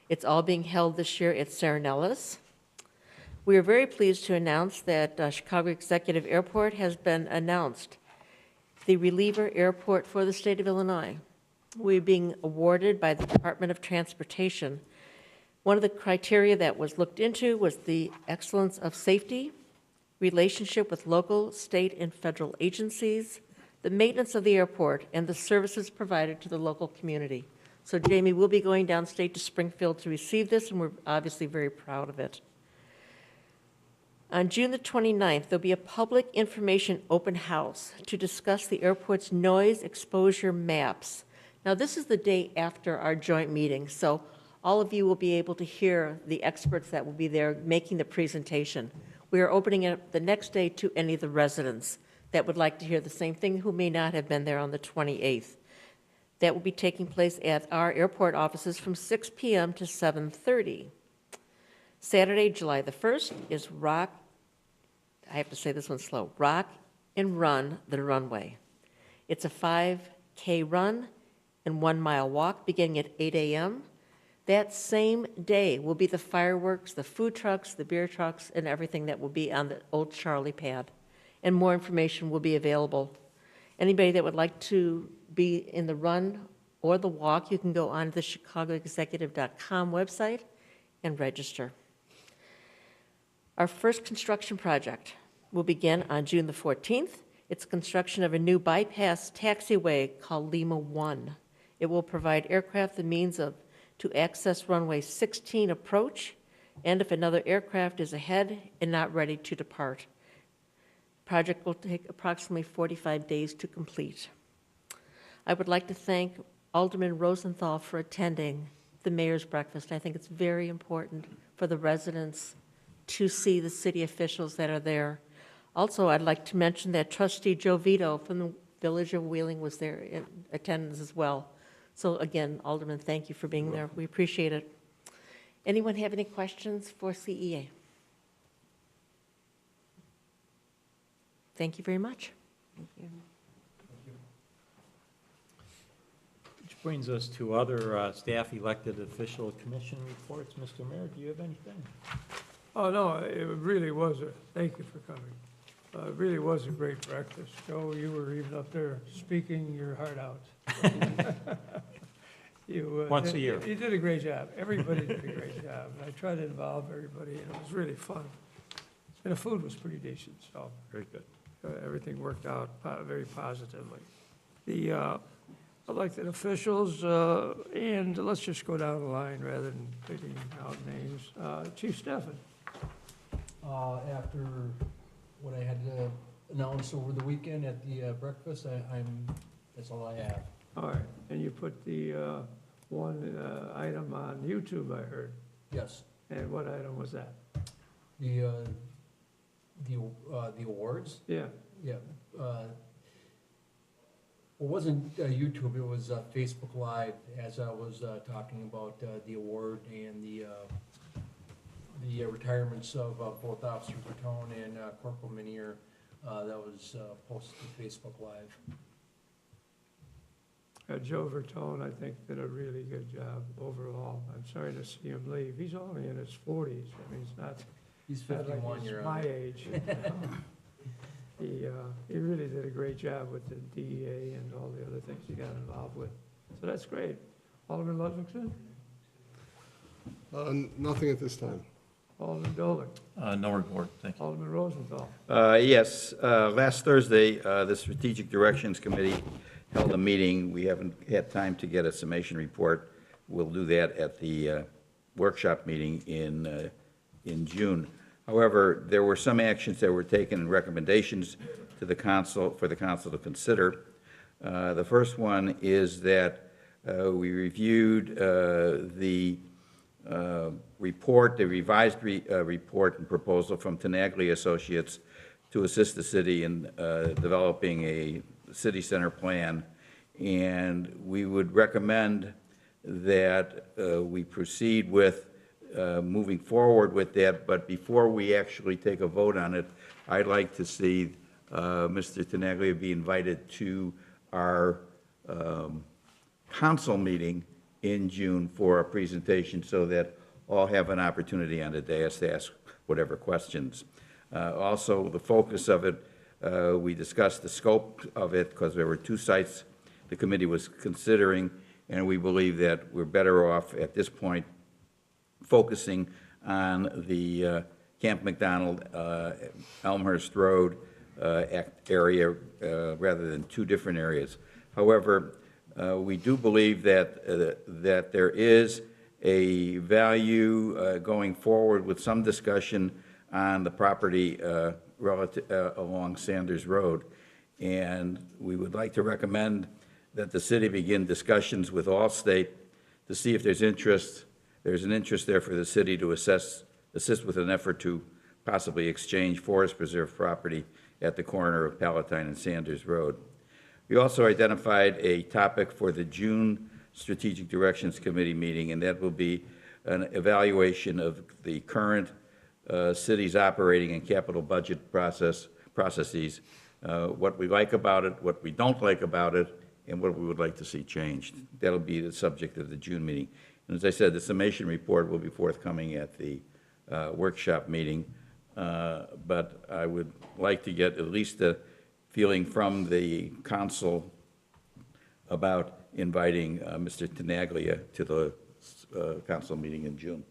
It's all being held this year at Serenellas. We are very pleased to announce that Chicago Executive Airport has been announced the reliever airport for the state of Illinois. We're being awarded by the Department of Transportation. One of the criteria that was looked into was the excellence of safety, relationship with local, state, and federal agencies, the maintenance of the airport, and the services provided to the local community. So Jamie will be going downstate to Springfield to receive this, and we're obviously very proud of it. On June the 29th, there'll be a public information open house to discuss the airport's noise exposure maps. Now, this is the day after our joint meeting, so all of you will be able to hear the experts that will be there making the presentation. We are opening it the next day to any of the residents. that would like to hear the same thing who may not have been there on the 28th. That will be taking place at our airport offices from 6 p.m. to 7:30. Saturday, July the 1st is Rock, I have to say this one slow, Rock and Run the Runway. It's a 5K run and 1 mile walk beginning at 8 a.m. That same day will be the fireworks, the food trucks, the beer trucks, and everything that will be on the old Charlie pad. And more information will be available. Anybody that would like to be in the run or the walk, you can go on to the chicagoexecutive.com website and register. Our first construction project will begin on June the 14th. It's construction of a new bypass taxiway called Lima 1. It will provide aircraft the means to access runway 16 approach, and if another aircraft is ahead and not ready to depart. Project will take approximately 45 days to complete. I would like to thank Alderman Rosenthal for attending the mayor's breakfast. I think it's very important for the residents to see the city officials that are there. Also, I'd like to mention that Trustee Joe Vito from the Village of Wheeling was there in attendance as well. So again, Alderman, thank you for being there. We appreciate it. Anyone have any questions for CEA? Thank you very much. Thank you. Which brings us to other staff elected official commission reports. Mr. Mayor, do you have anything? Oh, no, it really was thank you for coming. It really was a great breakfast. Joe, you were even up there speaking your heart out. Once a year. You did a great job. Everybody did a great job. And I tried to involve everybody, and it was really fun. And the food was pretty decent, so. Very good. Everything worked out very positively. The elected officials, and let's just go down the line rather than picking out names. Chief Steffen. After what I had to announce over the weekend at the breakfast, that's all I have. All right, and you put the one item on YouTube, I heard. Yes. And what item was that? The awards? Yeah. Yeah. It wasn't YouTube, it was Facebook Live, as I was talking about the award and the retirements of both Officer Bertone and Corporal Minier. That was posted to Facebook Live. Joe Vertone, I think, did a really good job overall. I'm sorry to see him leave. He's only in his 40s. I mean, he's not. He's 51 he's year old. my age. He really did a great job with the DEA and all the other things he got involved with. So that's great. Alderman Ludwigson? Nothing at this time. Alderman Dolan? No report, thank you. Alderman Rosenthal? Yes, last Thursday, the Strategic Directions Committee held a meeting. We haven't had time to get a summation report. We'll do that at the workshop meeting in June. However, there were some actions that were taken and recommendations to the council, for the council to consider. The first one is that we reviewed the report, the revised report and proposal from Tenaglia Associates to assist the city in developing a city center plan. And we would recommend that we proceed with moving forward with that, but before we actually take a vote on it, I'd like to see Mr. Tenaglia be invited to our council meeting in June for a presentation so that all have an opportunity on the dais to ask whatever questions. Also, the focus of it, we discussed the scope of it because there were two sites the committee was considering, and we believe that we're better off at this point focusing on the Camp McDonald, Elmhurst Road area rather than two different areas. However, we do believe that that there is a value going forward with some discussion on the property relative along Sanders Road, and we would like to recommend that the city begin discussions with Allstate to see if there's interest. There's an interest there for the city to assist with an effort to possibly exchange forest preserve property at the corner of Palatine and Sanders Road. We also identified a topic for the June Strategic Directions Committee meeting, and that will be an evaluation of the current city's operating and capital budget processes, what we like about it, what we don't like about it, and what we would like to see changed. That'll be the subject of the June meeting. And as I said, the summation report will be forthcoming at the workshop meeting, but I would like to get at least a feeling from the council about inviting Mr. Tenaglia to the council meeting in June.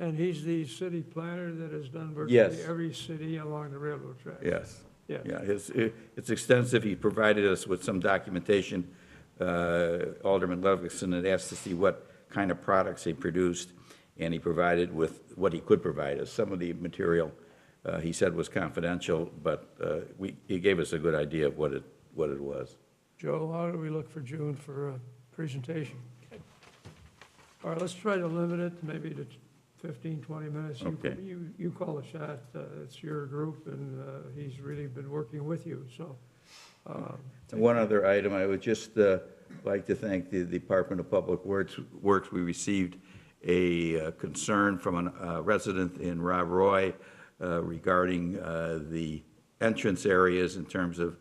And he's the city planner that has done Yes. virtually every city along the railroad track. Yes. Yes. Yeah, it's extensive. He provided us with some documentation. Alderman Ludwigson had asked to see what kind of products he produced, and he provided with what he could provide us. Some of the material, he said, was confidential, but he gave us a good idea of what it was. Joe, how do we look for June for a presentation? All right, let's try to limit it maybe to 15, 20 minutes. Okay. You call the shot. It's your group, and he's really been working with you, so. And one other item, I would just like to thank the Department of Public Works. We received a concern from a resident in Rob Roy regarding the entrance areas in terms of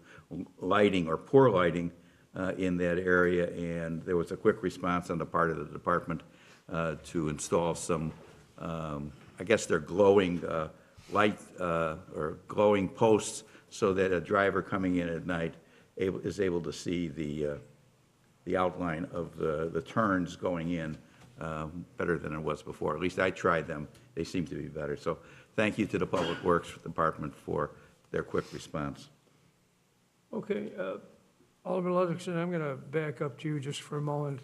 lighting or poor lighting in that area, and there was a quick response on the part of the department to install some, I guess they're glowing light or glowing posts so that a driver coming in at night is able to see the outline of the turns going in better than it was before. At least I tried them. They seem to be better. So thank you to the Public Works Department for their quick response. Okay, Alderman Ludwigson, I'm going to back up to you just for a moment.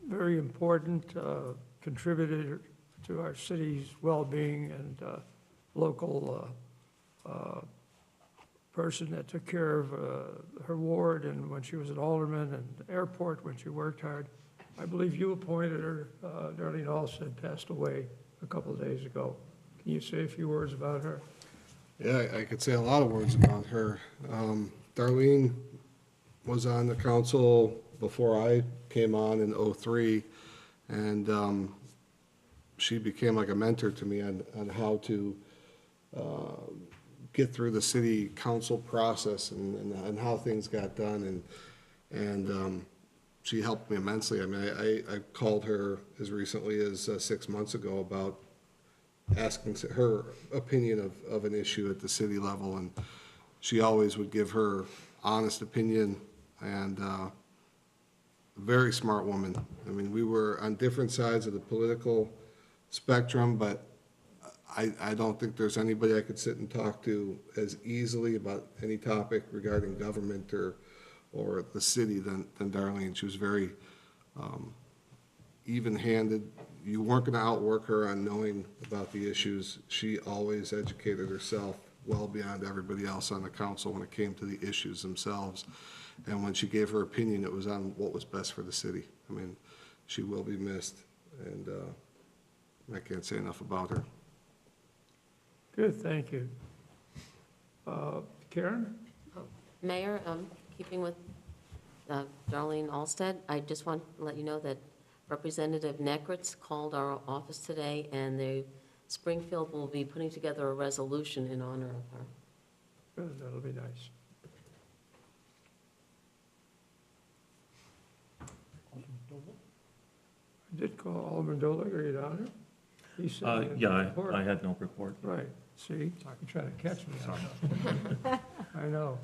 Very important contributor to our city's well-being and local person that took care of her ward and when she was an alderman and airport when she worked hard. I believe you appointed her. Darlene Alstead passed away a couple of days ago. Can you say a few words about her? Yeah, I could say a lot of words about her. Darlene was on the council before I came on in '03, and she became like a mentor to me on how to get through the city council process and how things got done, and she helped me immensely. I mean, I called her as recently as 6 months ago about asking her opinion of an issue at the city level, and she always would give her honest opinion, and a very smart woman. I mean, we were on different sides of the political spectrum, but I don't think there's anybody I could sit and talk to as easily about any topic regarding government or the city than Darlene. She was very even-handed. You weren't going to outwork her on knowing about the issues. She always educated herself well beyond everybody else on the council when it came to the issues themselves. And when she gave her opinion, it was on what was best for the city. I mean, she will be missed, and I can't say enough about her. Good, thank you. Karen? Mayor, keeping with Darlene Alstead, I just want to let you know that Representative Nekritz called our office today, and Springfield will be putting together a resolution in honor of her. Good, that'll be nice. I did call Alderman Dolig, are you down here? He said he had no report. I had no report. Right, see, you trying to catch me. I know.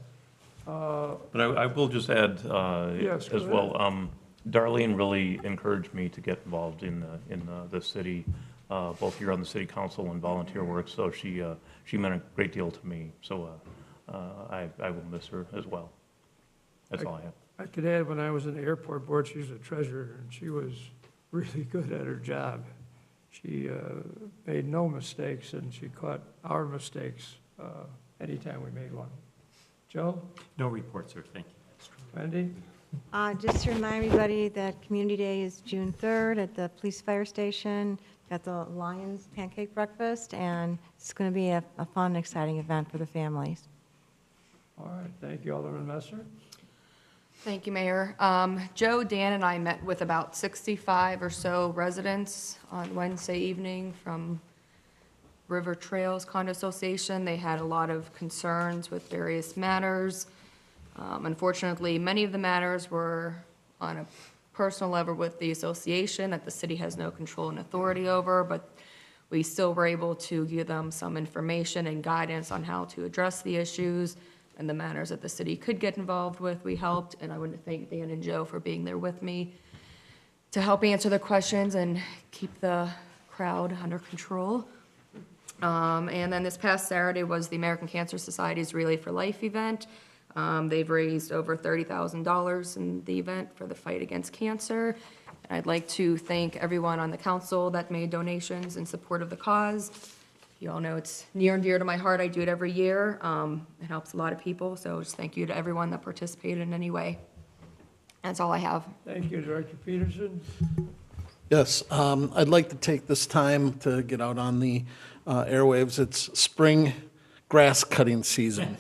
But I will just add Yes, go as well, Darlene really encouraged me to get involved in the city, both here on the city council and volunteer work, so she meant a great deal to me, so I will miss her as well. That's all I have. I could add, when I was in the airport board, she was a treasurer, and she was really good at her job. She made no mistakes, and she caught our mistakes anytime we made one. Joe? No report, sir, thank you. Wendy? Just to remind everybody that Community Day is June 3rd at the Police Fire Station. at the Lions Pancake Breakfast, and it's going to be a fun, exciting event for the families. All right, thank you, Alderman Messer. Thank you, Mayor. Joe, Dan, and I met with about 65 or so residents on Wednesday evening from River Trails Condo Association. They had a lot of concerns with various matters. Unfortunately, many of the matters were on a personal level with the association that the city has no control and authority over, but we still were able to give them some information and guidance on how to address the issues and the matters that the city could get involved with. We helped, and I want to thank Dan and Joe for being there with me to help answer the questions and keep the crowd under control. And then this past Saturday was the American Cancer Society's Relay for Life event. They've raised over $30,000 in the event for the fight against cancer. And I'd like to thank everyone on the council that made donations in support of the cause. You all know it's near and dear to my heart. I do it every year. It helps a lot of people, so just thank you to everyone that participated in any way. That's all I have. Thank you, Director Peterson. Yes, I'd like to take this time to get out on the airwaves. It's spring grass cutting season.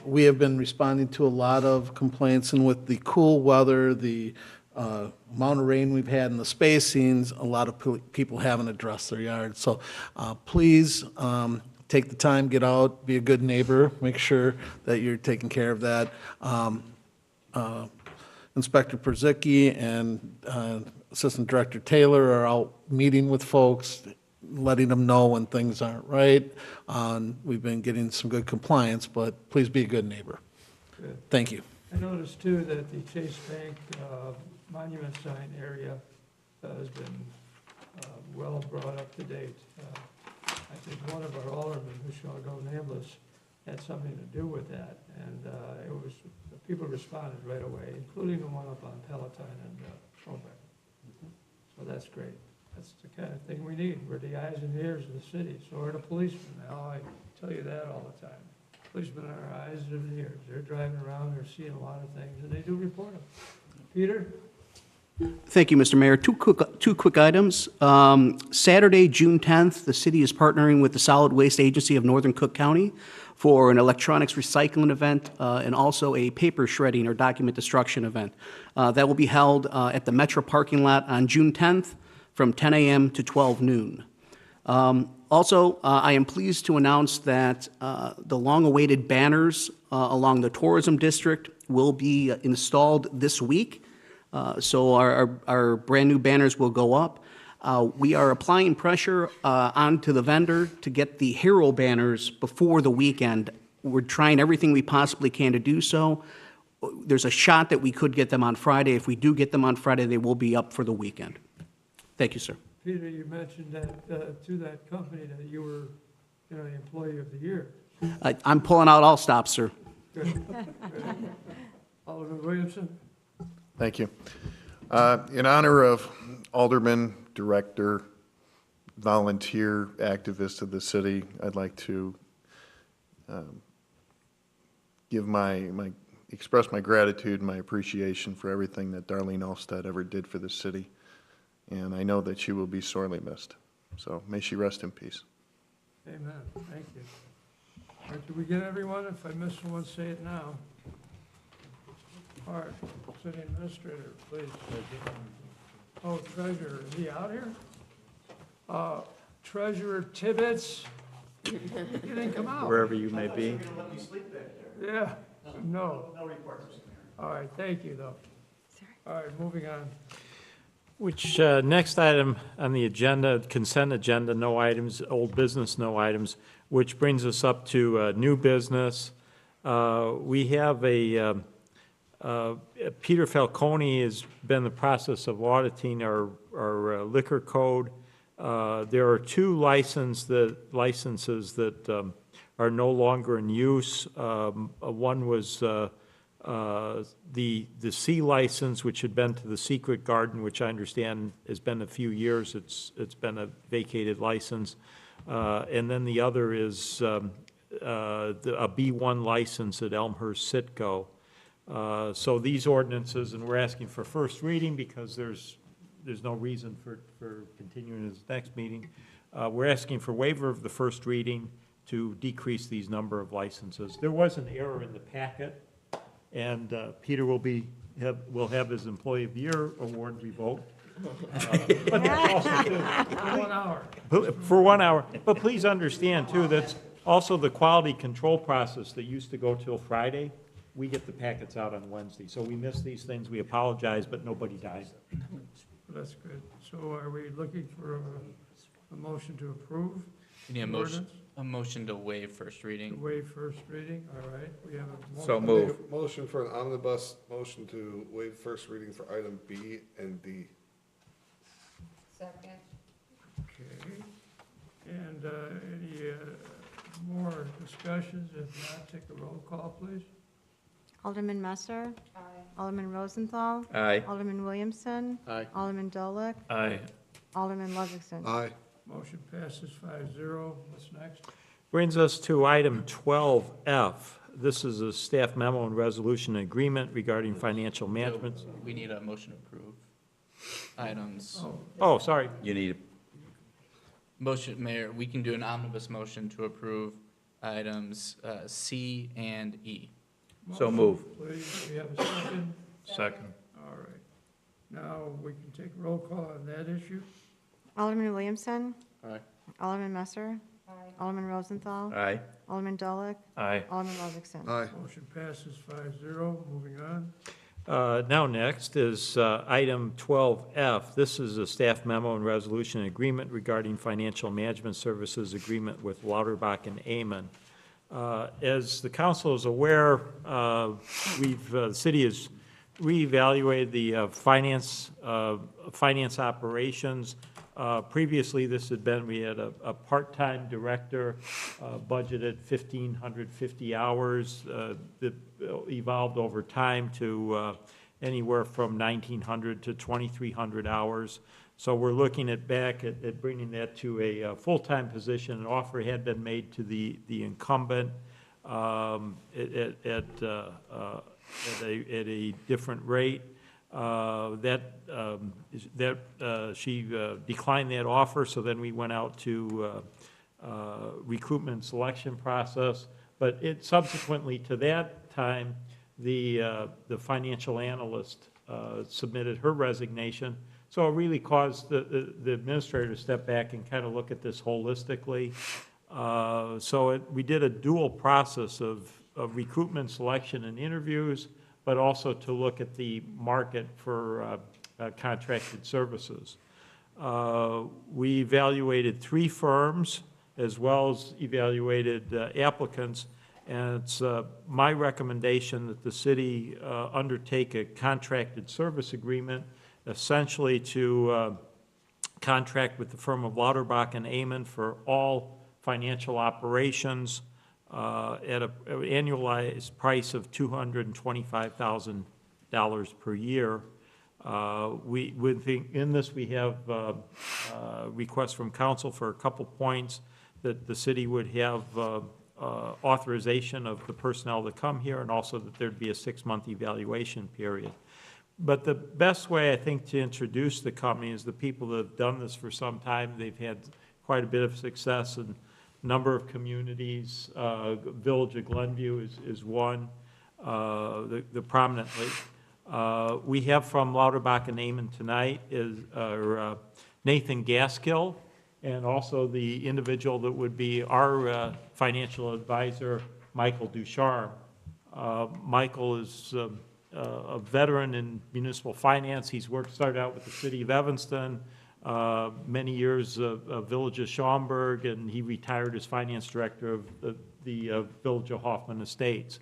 We have been responding to a lot of complaints, and with the cool weather, the amount of rain we've had in the spacings, a lot of people haven't addressed their yards. So please take the time, get out, be a good neighbor, make sure that you're taking care of that. Inspector Perzicki and Assistant Director Taylor are out meeting with folks, letting them know when things aren't right. We've been getting some good compliance, but please be a good neighbor. Good. Thank you. I noticed too that the Chase Bank monument sign area has been well brought up to date. I think one of our aldermen, Michelle Gonamblis, had something to do with that, and people responded right away, including the one up on Peloton and Schroebeck. So that's great. That's the kind of thing we need. We're the eyes and ears of the city. So are the policemen. Now, I tell you that all the time. Policemen are our eyes and ears. They're driving around, they're seeing a lot of things, and they do report them. Peter? Thank you, Mr. Mayor. Two quick items. Saturday, June 10th, the city is partnering with the Solid Waste Agency of Northern Cook County for an electronics recycling event and also a paper shredding or document destruction event. That will be held at the Metro parking lot on June 10th from 10 a.m. to 12 noon. Also, I am pleased to announce that the long-awaited banners along the tourism district will be installed this week. So our brand-new banners will go up. We are applying pressure onto the vendor to get the hero banners before the weekend. We're trying everything we possibly can to do so. There's a shot that we could get them on Friday. If we do get them on Friday, they will be up for the weekend. Thank you, sir. Peter, you mentioned that to that company that you were, the Employee of the Year. I'm pulling out all stops, sir. Good. Alderman Williamson? Thank you. In honor of Alderman, Director, volunteer, activist of the city, I'd like to give express my gratitude and my appreciation for everything that Darlene Olstad ever did for the city. And I know that she will be sorely missed. So may she rest in peace. Amen. Thank you. All right, did we get everyone? If I missed someone, say it now. All right, City Administrator, please. Oh, Treasurer, is he out here? Treasurer Tibbetts, you didn't come out. Wherever you may be. Yeah, no. No reports. All right, thank you, though. All right, moving on. Which, next item on the agenda, consent agenda, no items, old business, no items, which brings us up to new business. We have Peter Falcone has been in the process of auditing our liquor code. There are two licenses that are no longer in use. One was the C license, which had been to the Secret Garden, which I understand has been a few years. It's been a vacated license. And then the other is a B1 license at Elmhurst Citgo. So these ordinances, and we're asking for first reading because there's there's no reason for continuing this next meeting. We're asking for waiver of the first reading to decrease these number of licenses. There was an error in the packet, and Peter will have his Employee of the Year award revoked. But that's also too, 1 hour. for 1 hour. But please understand, too, that's also the quality control process that used to go till Friday. We get the packets out on Wednesday, so we miss these things. We apologize, but nobody died. That's good. So are we looking for a motion to approve? We need a the motion, ordinance? a motion to waive first To reading. waive first reading, all right. We have a motion. So I make move. a motion for an omnibus motion to waive first reading for item B and D. Second. Okay. And any more discussions? If not, take a roll call, please. Alderman Messer. Aye. Alderman Rosenthal. Aye. Alderman Williamson. Aye. Alderman Dolick. Aye. Alderman Ludwigson. Aye. Motion passes 5-0. What's next? Brings us to item 12F. This is a staff memo and resolution agreement regarding financial management. We need a motion to approve items. Oh, sorry. You need, Motion, Mayor, we can do an omnibus motion to approve items C and E. So Motion, move. Please, we have a second. Second. All right. Now, we can take roll call on that issue. Alderman Williamson. Aye. Alderman Messer. Aye. Alderman Rosenthal. aye. Alderman Dolick. Aye. Alderman Ludwigson. Aye. Motion passes 5-0. Moving on. Now next is item 12F. This is a staff memo and resolution agreement regarding financial management services agreement with Lauterbach and Amon. As the council is aware, the city has reevaluated the finance operations. Previously, this had been, we had a part-time director, budgeted 1,550 hours, that evolved over time to anywhere from 1,900 to 2,300 hours. So we're looking at bringing that to a full-time position. An offer had been made to the incumbent at a different rate. She declined that offer, so then we went out to recruitment selection process. But subsequently to that time, the financial analyst submitted her resignation. So it really caused the administrator to step back and kind of look at this holistically. We did a dual process of recruitment, selection, and interviews, but also to look at the market for contracted services. We evaluated 3 firms as well as evaluated applicants, and it's my recommendation that the city undertake a contracted service agreement, essentially to contract with the firm of Lauterbach and Amon for all financial operations at an annualized price of $225,000 per year. In this, we have requests from council for a couple points that the city would have authorization of the personnel to come here, and also that there'd be a 6-month evaluation period. But the best way, I think, to introduce the company is the people that have done this for some time. They've had quite a bit of success in a number of communities. Village of Glenview is one, the prominently. We have from Lauterbach and Amon tonight is Nathan Gaskill, and also the individual that would be our financial advisor, Michael Ducharme. Michael is a veteran in municipal finance. He's started out with the city of Evanston, many years of Village of Schaumburg, and he retired as finance director of the Village of Hoffman Estates.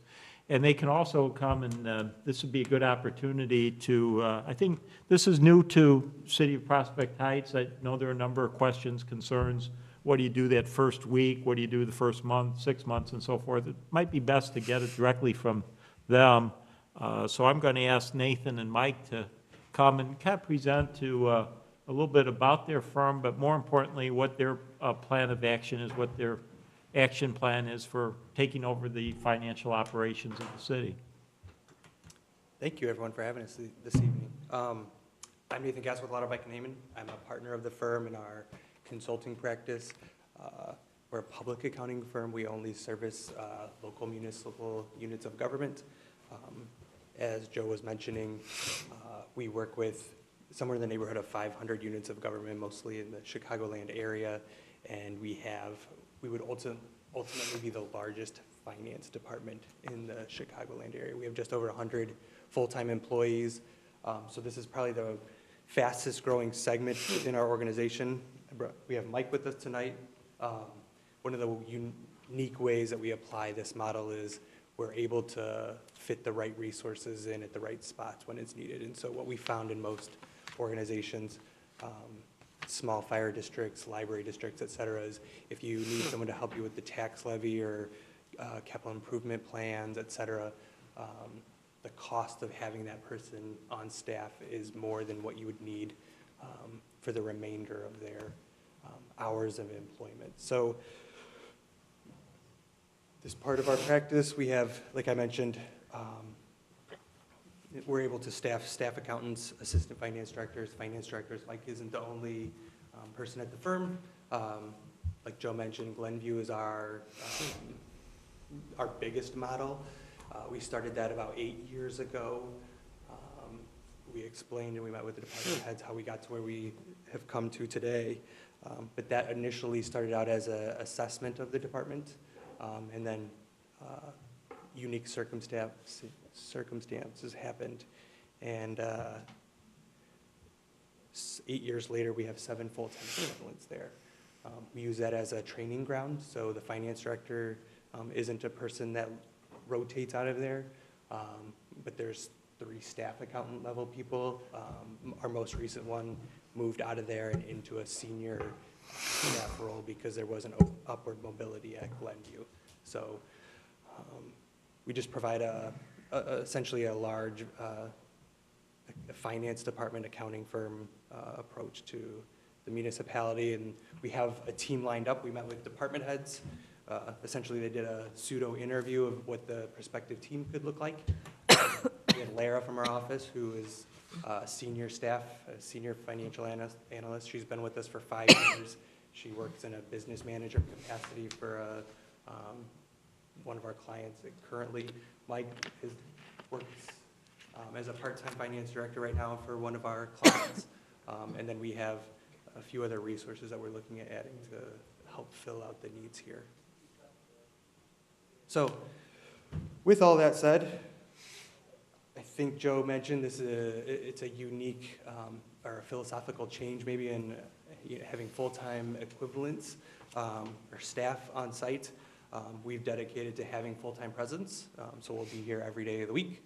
And they can also come, and this would be a good opportunity to, I think this is new to City of Prospect Heights. I know there are a number of questions, concerns. What do you do that first week? What do you do the first month, 6 months, and so forth? It might be best to get it directly from them. So I'm going to ask Nathan and Mike to come and kind of present to a little bit about their firm, but more importantly, what their plan of action is, what their action plan is for taking over the financial operations of the city. Thank you, everyone, for having us this evening. I'm Nathan Gass with Lauterbach and Heyman. I'm a partner of the firm in our consulting practice. We're a public accounting firm. We only service local municipal units of government. As Joe was mentioning, we work with somewhere in the neighborhood of 500 units of government, mostly in the Chicagoland area, and we would ultimately be the largest finance department in the Chicagoland area. We have just over 100 full-time employees, so this is probably the fastest growing segment in our organization. We have Mike with us tonight. One of the unique ways that we apply this model is we're able to fit the right resources in at the right spots when it's needed. And so what we found in most organizations, small fire districts, library districts, et cetera, is if you need someone to help you with the tax levy or capital improvement plans, et cetera, the cost of having that person on staff is more than what you would need for the remainder of their hours of employment. So this part of our practice, we have, like I mentioned, we're able to staff accountants, assistant finance directors, finance directors. Mike isn't the only person at the firm. Like Joe mentioned, Glenview is our biggest model. We started that about 8 years ago. We explained and we met with the department heads how we got to where we have come to today. But that initially started out as an assessment of the department, and then unique circumstances happened. And 8 years later, we have 7 full-time equivalents there. We use that as a training ground, so the finance director isn't a person that rotates out of there, but there's 3 staff accountant level people. Our most recent one moved out of there and into a senior staff role because there wasn't upward mobility at Glenview. So we just provide essentially a large finance department accounting firm approach to the municipality, and we have a team lined up. We met with department heads. Essentially, they did a pseudo interview of what the prospective team could look like. We had Lara from our office, who is senior staff, a senior financial analyst. She's been with us for 5 years. She works in a business manager capacity for one of our clients currently. Mike works as a part-time finance director right now for one of our clients. And then we have a few other resources that we're looking at adding to help fill out the needs here. So with all that said, I think Joe mentioned it's a unique or a philosophical change maybe in having full-time equivalents or staff on site. We've dedicated to having full-time presence, so we'll be here every day of the week,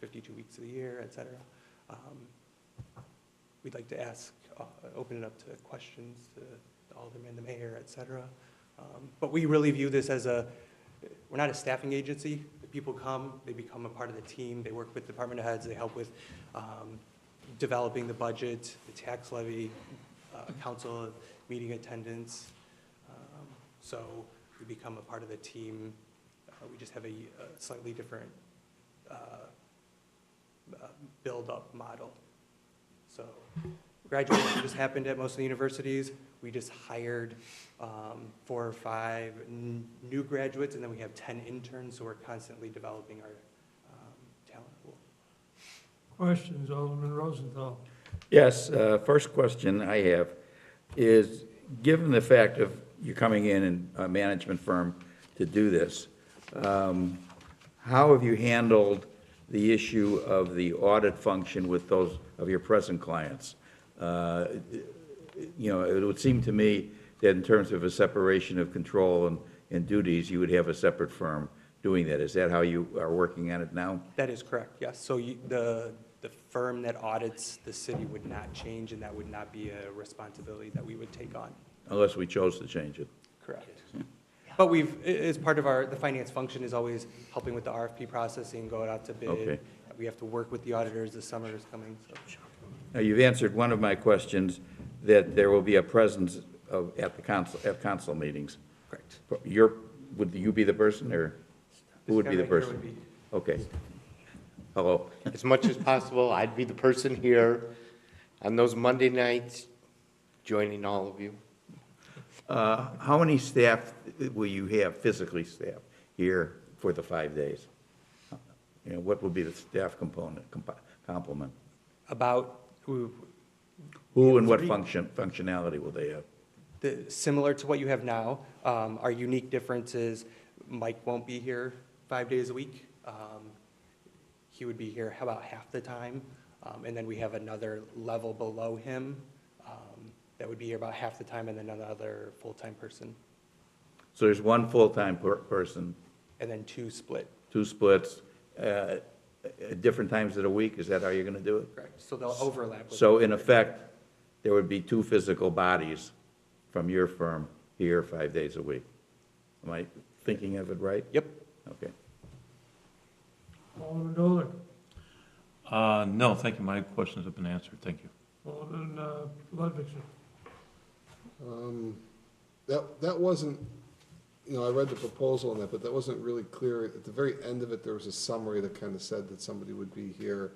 52 weeks of the year, et cetera. We'd like to open it up to questions to the alderman, the mayor, et cetera. But we really view this as we're not a staffing agency. The people come, they become a part of the team, they work with department heads, they help with developing the budget, the tax levy, council meeting attendance. So we become a part of the team. We just have a slightly different build-up model. So graduation just happened at most of the universities. We just hired 4 or 5 new graduates, and then we have 10 interns, so we're constantly developing our talent pool. Questions, Alderman Rosenthal? Yes, first question I have is, given the fact of you coming in a management firm to do this, how have you handled the issue of the audit function with those of your present clients? You know, it would seem to me that in terms of a separation of control and duties, you would have a separate firm doing that. Is that how you are working on it now? That is correct, yes. So the firm that audits the city would not change, and that would not be a responsibility that we would take on. Unless we chose to change it. Correct. But as part of the finance function is always helping with the RFP processing, going out to bid. Okay. We have to work with the auditors. The summer is coming. So. Now, you've answered one of my questions, that there will be a presence at council meetings. Correct. Would you be the person, or who would be the person? Okay. Hello. As much as possible, I'd be the person here on those Monday nights, joining all of you. How many staff will you have, physically staff, here for the 5 days? You know, what will be the staff complement? About, Who and what functionality will they have? similar to what you have now. Our unique difference is Mike won't be here 5 days a week. He would be here about half the time. And then we have another level below him that would be here about half the time, and then another full-time person. So there's one full-time person, And then two split. 2 splits, at different times of the week? Is that how you're going to do it? Correct. So they'll overlap with. So in effect, there would be 2 physical bodies from your firm here 5 days a week. Am I thinking of it right? Yep. Okay. Alderman Dolan. No, thank you. My questions have been answered. Thank you. Alderman Ludwigson. That wasn't, you know, I read the proposal on that, but that wasn't really clear. At the very end of it, there was a summary that kind of said that somebody would be here.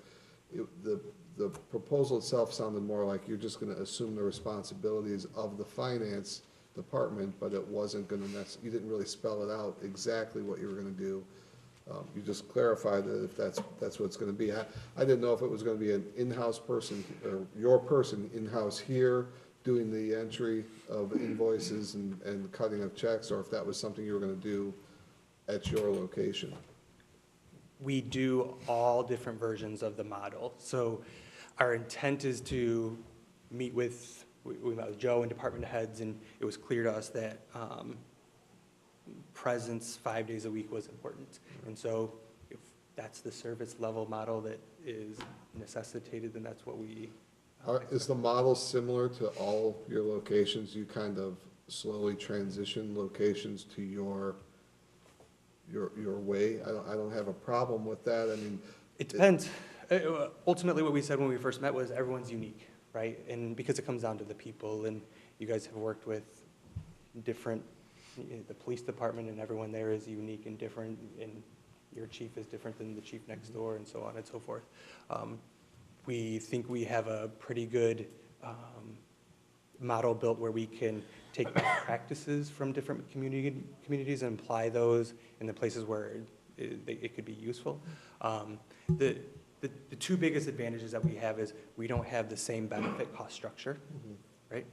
The proposal itself sounded more like you're just gonna assume the responsibilities of the finance department, but it wasn't gonna you didn't really spell it out exactly what you were gonna do. You just clarified that if that's what it's gonna be. I didn't know if it was gonna be an in-house person, or your person in-house here, doing the entry of invoices and cutting of checks, or if that was something you were gonna do at your location. We do all different versions of the model. So our intent is to meet with, we met with Joe and department heads, and it was clear to us that presence 5 days a week was important. And so if that's the service level model that is necessitated, then that's what we. Is the model similar to all your locations? You kind of slowly transition locations to your way? I don't have a problem with that. I mean. It depends. Ultimately, what we said when we first met was everyone's unique, right? And because it comes down to the people, and you guys have worked with different, the police department, and everyone there is unique and different, and your chief is different than the chief next door, and so on and so forth. We think we have a pretty good model built where we can take best practices from different communities and apply those in the places where it could be useful. The 2 biggest advantages that we have is we don't have the same benefit cost structure, right?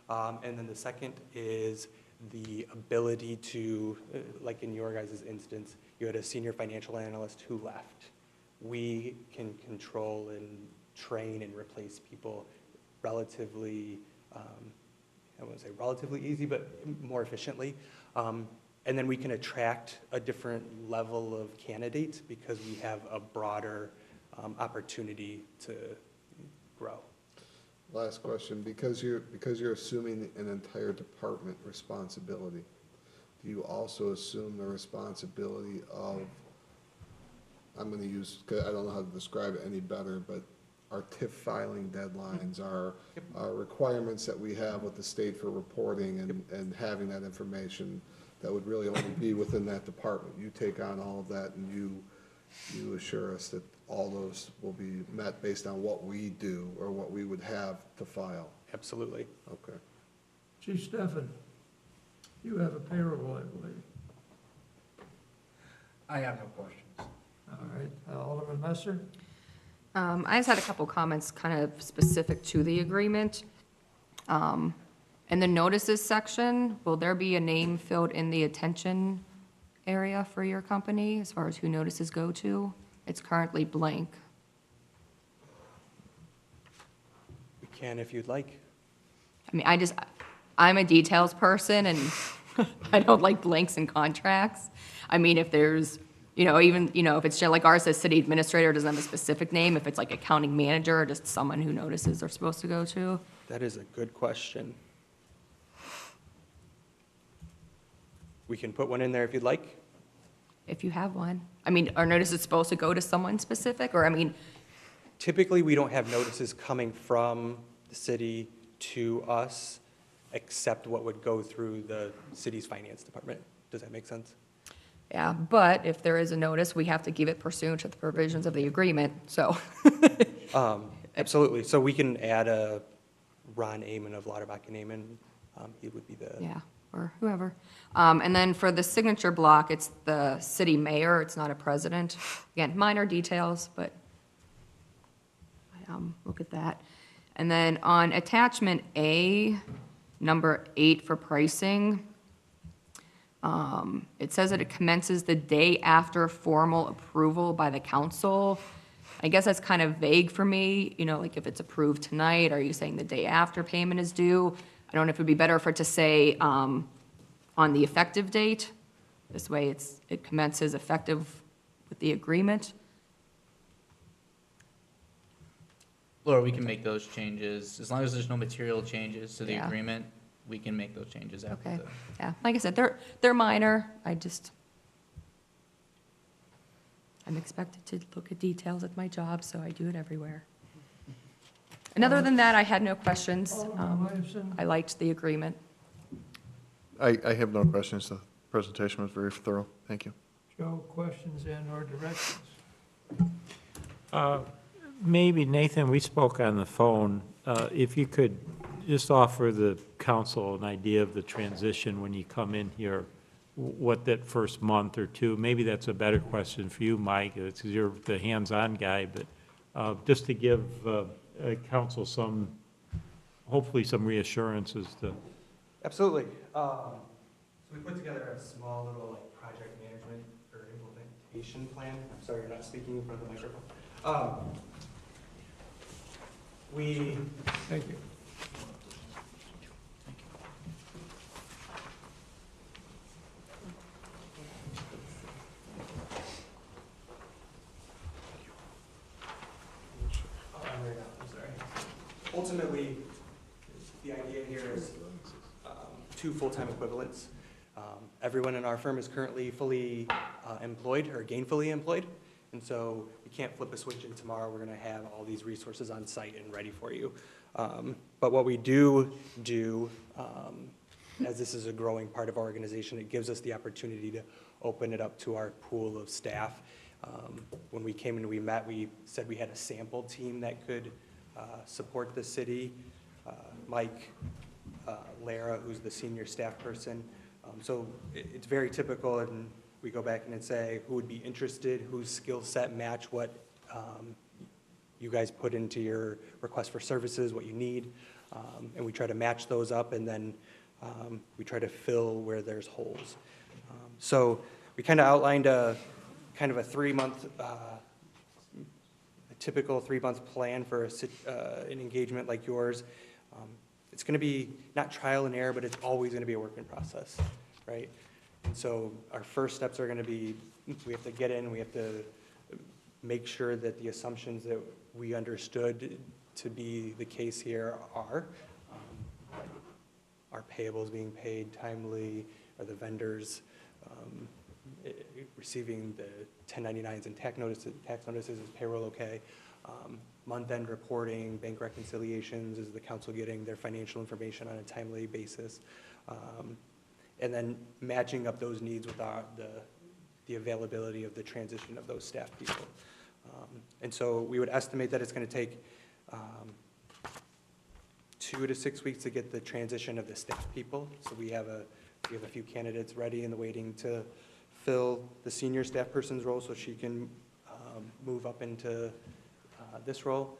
And then the second is the ability to, like in your guys' instance, you had a senior financial analyst who left. We can control and train and replace people relatively, I wouldn't say relatively easy, but more efficiently. And then we can attract a different level of candidates because we have a broader opportunity to grow. Last question, because you're assuming an entire department responsibility, do you also assume the responsibility of, I'm gonna use, 'cause I don't know how to describe it any better, but our TIF filing deadlines, our requirements that we have with the state for reporting and having that information that would really only be within that department? You take on all of that, and you assure us that all those will be met based on what we do or what we would have to file? Absolutely. Okay. Chief Stephan, you have a payroll, I believe. I have no questions. All right, Alderman Messer? I just had a couple comments kind of specific to the agreement. In the notices section, will there be a name filled in the attention area for your company as far as who notices go to? It's currently blank. We can if you'd like. I mean, I'm a details person, and I don't like blanks in contracts. I mean, if there's, even, if it's like ours says city administrator, doesn't have a specific name, if it's like accounting manager or just someone who notices they're supposed to go to. That is a good question. We can put one in there if you'd like. If you have one. I mean, are notices supposed to go to someone specific, or, I mean. Typically, we don't have notices coming from the city to us, except what would go through the city's finance department. Does that make sense? Yeah, but if there is a notice, we have to give it pursuant to the provisions of the agreement, so. Absolutely. So we can add a Ron Amon of Lauterbach and Amon. He would be the. Yeah, or whoever. And then for the signature block, it's the city mayor, it's not a president. Again, minor details, but look at that. And then on attachment A, number 8 for pricing, it says that it commences the day after formal approval by the council. I guess that's kind of vague for me, you know, like if it's approved tonight, are you saying the day after payment is due? I don't know if it'd be better for it to say on the effective date. This way it commences effective with the agreement. Laura, we can make those changes. As long as there's no material changes to the Yeah. agreement, we can make those changes after Okay, the. yeah, like I said, they're minor, I'm expected to look at details at my job, so I do it everywhere. And other than that, I had no questions. I liked the agreement. I have no questions. The presentation was very thorough. Thank you. Joe, questions and/or directions? Maybe, Nathan, we spoke on the phone. If you could just offer the council an idea of the transition when you come in here, what that first month or two, maybe that's a better question for you, Mike, because you're the hands-on guy, but just to give council hopefully some reassurances to. Absolutely. So we put together a small little like project management or implementation plan. I'm sorry, you're not speaking in front of the microphone. Thank you. Ultimately, the idea here is 2 full-time equivalents. Everyone in our firm is currently fully employed or gainfully employed, and so we can't flip a switch and tomorrow we're going to have all these resources on site and ready for you. But what we do, as this is a growing part of our organization, it gives us the opportunity to open it up to our pool of staff. When we came and we met, we said we had a sample team that could support the city. Mike, Lara, who's the senior staff person. So it's very typical, and we go back and say who would be interested, whose skill set match what you guys put into your request for services, what you need, and we try to match those up, and then we try to fill where there's holes. So we kind of outlined a 3-month typical 3-month plan for an engagement like yours. It's going to be not trial and error, but it's always going to be a work in process, right? And so our first steps are going to be, we have to get in, we have to make sure that the assumptions that we understood to be the case here are payables being paid timely, are the vendors receiving the 1099s and tax notices, is payroll okay? Month-end reporting, bank reconciliations, is the council getting their financial information on a timely basis? And then matching up those needs with the availability of the transition of those staff people. And so we would estimate that it's going to take 2 to 6 weeks to get the transition of the staff people. So we have a few candidates ready in the waiting to fill the senior staff person's role so she can move up into this role.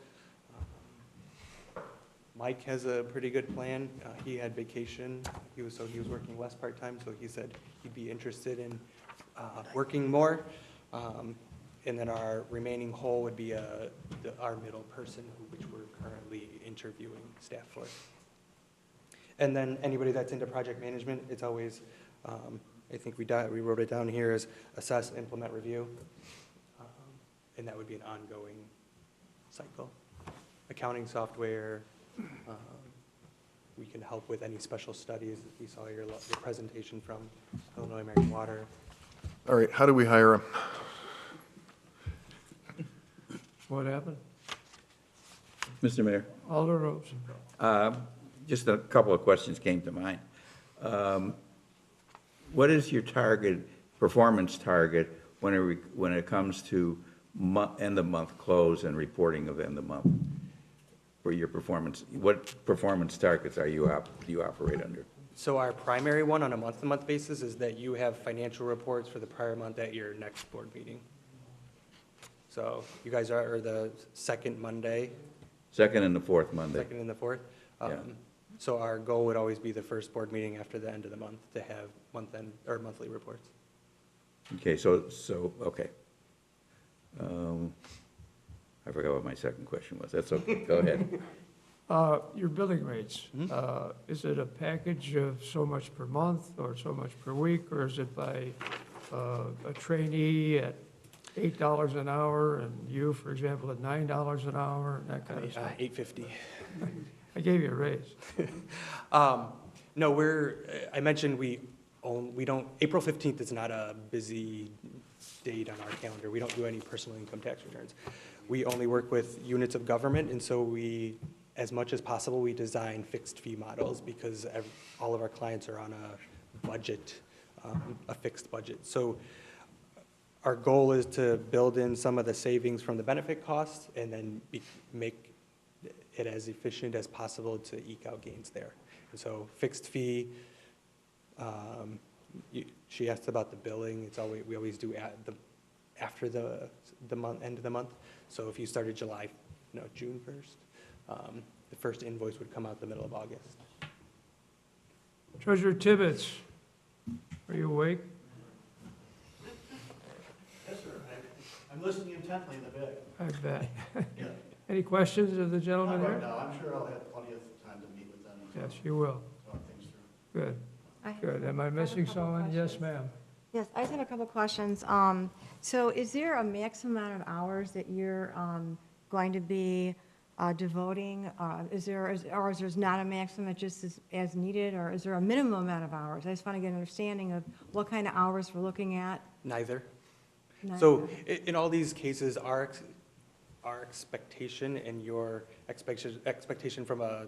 Mike has a pretty good plan. He had vacation. He was working less part-time, so he said he'd be interested in working more. And then our remaining hole would be our middle person, which we're currently interviewing staff for. And then anybody that's into project management, it's always, I think we wrote it down here as assess, implement, review. And that would be an ongoing cycle. Accounting software, we can help with any special studies. We saw your presentation from Illinois American Water. All right, how do we hire him? What happened? Mr. Mayor? Alder Rose. Just a couple of questions came to mind. What is your target performance target when it comes to end-of-month close and reporting of end-of-month for your performance? What performance targets do you operate under? So our primary one on a month-to-month basis is that you have financial reports for the prior month at your next board meeting. So you guys are the second Monday. Second and the fourth Monday. Second and the fourth. Yeah. So our goal would always be the first board meeting after the end of the month to have month-end or monthly reports. Okay, okay. I forgot what my second question was. That's okay. Go ahead. Your billing rates, is it a package of so much per month or so much per week, or is it by a trainee at $8 an hour and you, for example, at $9 an hour, and that kind of stuff? $8.50. I gave you a raise. No, I mentioned we don't, April 15th is not a busy date on our calendar. We don't do any personal income tax returns. We only work with units of government, and so as much as possible, we design fixed fee models because all of our clients are on a budget, a fixed budget. So our goal is to build in some of the savings from the benefit costs and then make it as efficient as possible to eke out gains there. And so fixed fee, she asked about the billing. We always do after the month, end of the month. So if you started June 1st, the first invoice would come out the middle of August. Treasurer Tibbetts, are you awake? Yes, sir. I'm listening intently in the back. I bet. Yeah. Any questions of the gentleman Not here? right now. I'm sure I'll have plenty of time to meet with them. Yes, you will. Talk things through. Good. I have- Good. Am I missing someone? Yes, ma'am. Yes, I just have a couple questions. So is there a maximum amount of hours that you're going to be devoting? Is there not a maximum, it just is as needed, or is there a minimum amount of hours? I just want to get an understanding of what kind of hours we're looking at. Neither. Neither. So in all these cases, our expectation and your expectation from a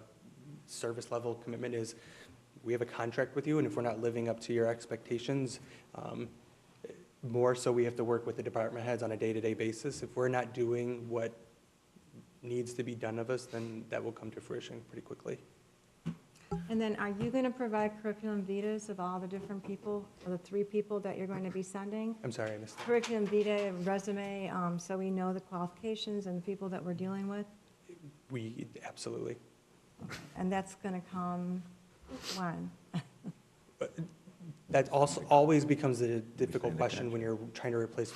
service level commitment is we have a contract with you, and if we're not living up to your expectations, more so we have to work with the department heads on a day-to-day basis. If we're not doing what needs to be done of us, then that will come to fruition pretty quickly. And then are you going to provide curriculum vitas of all the different people, or the 3 people that you're going to be sending? I'm sorry, I missed that. Curriculum vita, resume, so we know the qualifications and the people that we're dealing with? Absolutely. And that's going to come when? That also always becomes a difficult question when you're trying to replace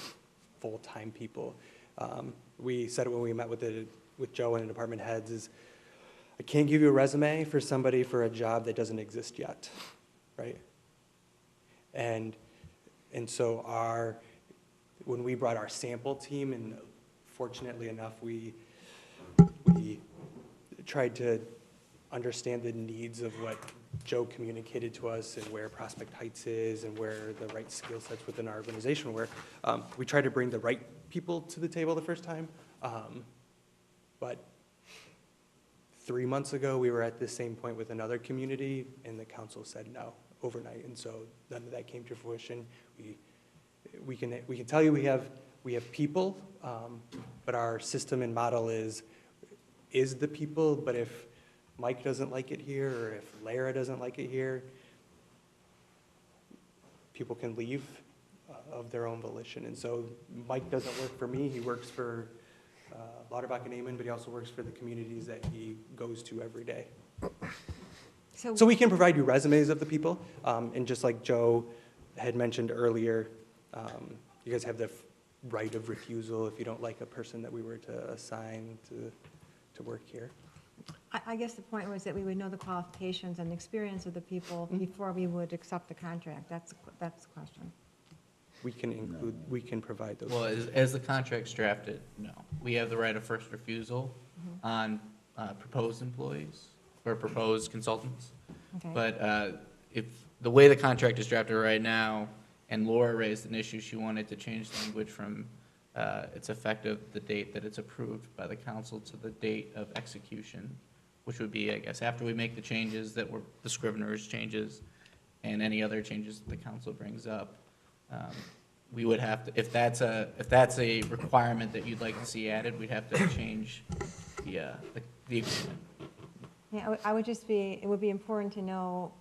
full-time people. We said it when we met with Joe and the department heads is, I can't give you a resume for somebody for a job that doesn't exist yet, right? And so when we brought our sample team, and fortunately enough, we tried to understand the needs of what Joe communicated to us and where Prospect Heights is and where the right skill sets within our organization were. We tried to bring the right people to the table the first time, but 3 months ago, we were at the same point with another community, and the council said no overnight, and so none of that came to fruition. We can tell you we have people, but our system and model is the people, but if Mike doesn't like it here, or if Lara doesn't like it here, people can leave of their own volition. And so Mike doesn't work for me, he works for Lauterbach and Amon, but he also works for the communities that he goes to every day. So we can provide you resumes of the people, and just like Joe had mentioned earlier, you guys have the right of refusal if you don't like a person that we were to assign to work here. I guess the point was that we would know the qualifications and experience of the people before we would accept the contract. That's the question. We can provide those. Well, as the contract's drafted, no. We have the right of first refusal on proposed employees or proposed consultants. Okay. But if the way the contract is drafted right now, and Laura raised an issue, she wanted to change the language from it's effective the date that it's approved by the council to the date of execution, which would be, I guess, after we make the changes that were the Scrivener's changes and any other changes that the council brings up. We would have to, if that's a requirement that you'd like to see added, we'd have to change the agreement. Yeah, I would just be, it would be important to know,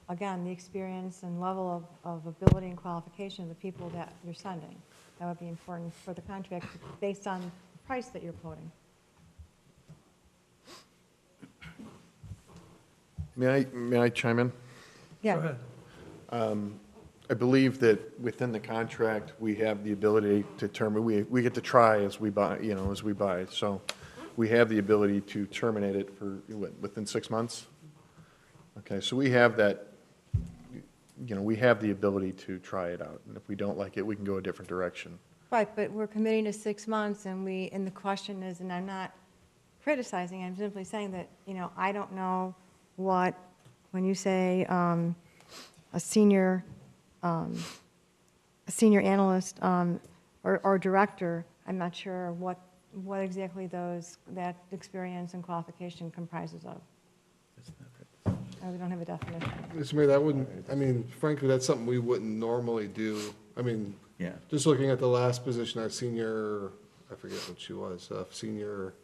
again, the experience and level of ability and qualification of the people that you're sending. That would be important for the contract based on the price that you're quoting. May I chime in? Yeah. Go ahead. I believe that within the contract, we have the ability to determine, we get to try as we buy, as we buy. So we have the ability to terminate it for, within 6 months? Okay, so we have that, we have the ability to try it out. And if we don't like it, we can go a different direction. Right, but we're committing to 6 months, and the question is, and I'm not criticizing, I'm simply saying that, I don't know what, when you say a senior analyst or director, I'm not sure what exactly that experience and qualification comprises of. We don't have a definition. Mr. Mayor, that wouldn't, frankly, that's something we wouldn't normally do. Yeah. Just looking at the last position, our senior, I forget what she was, senior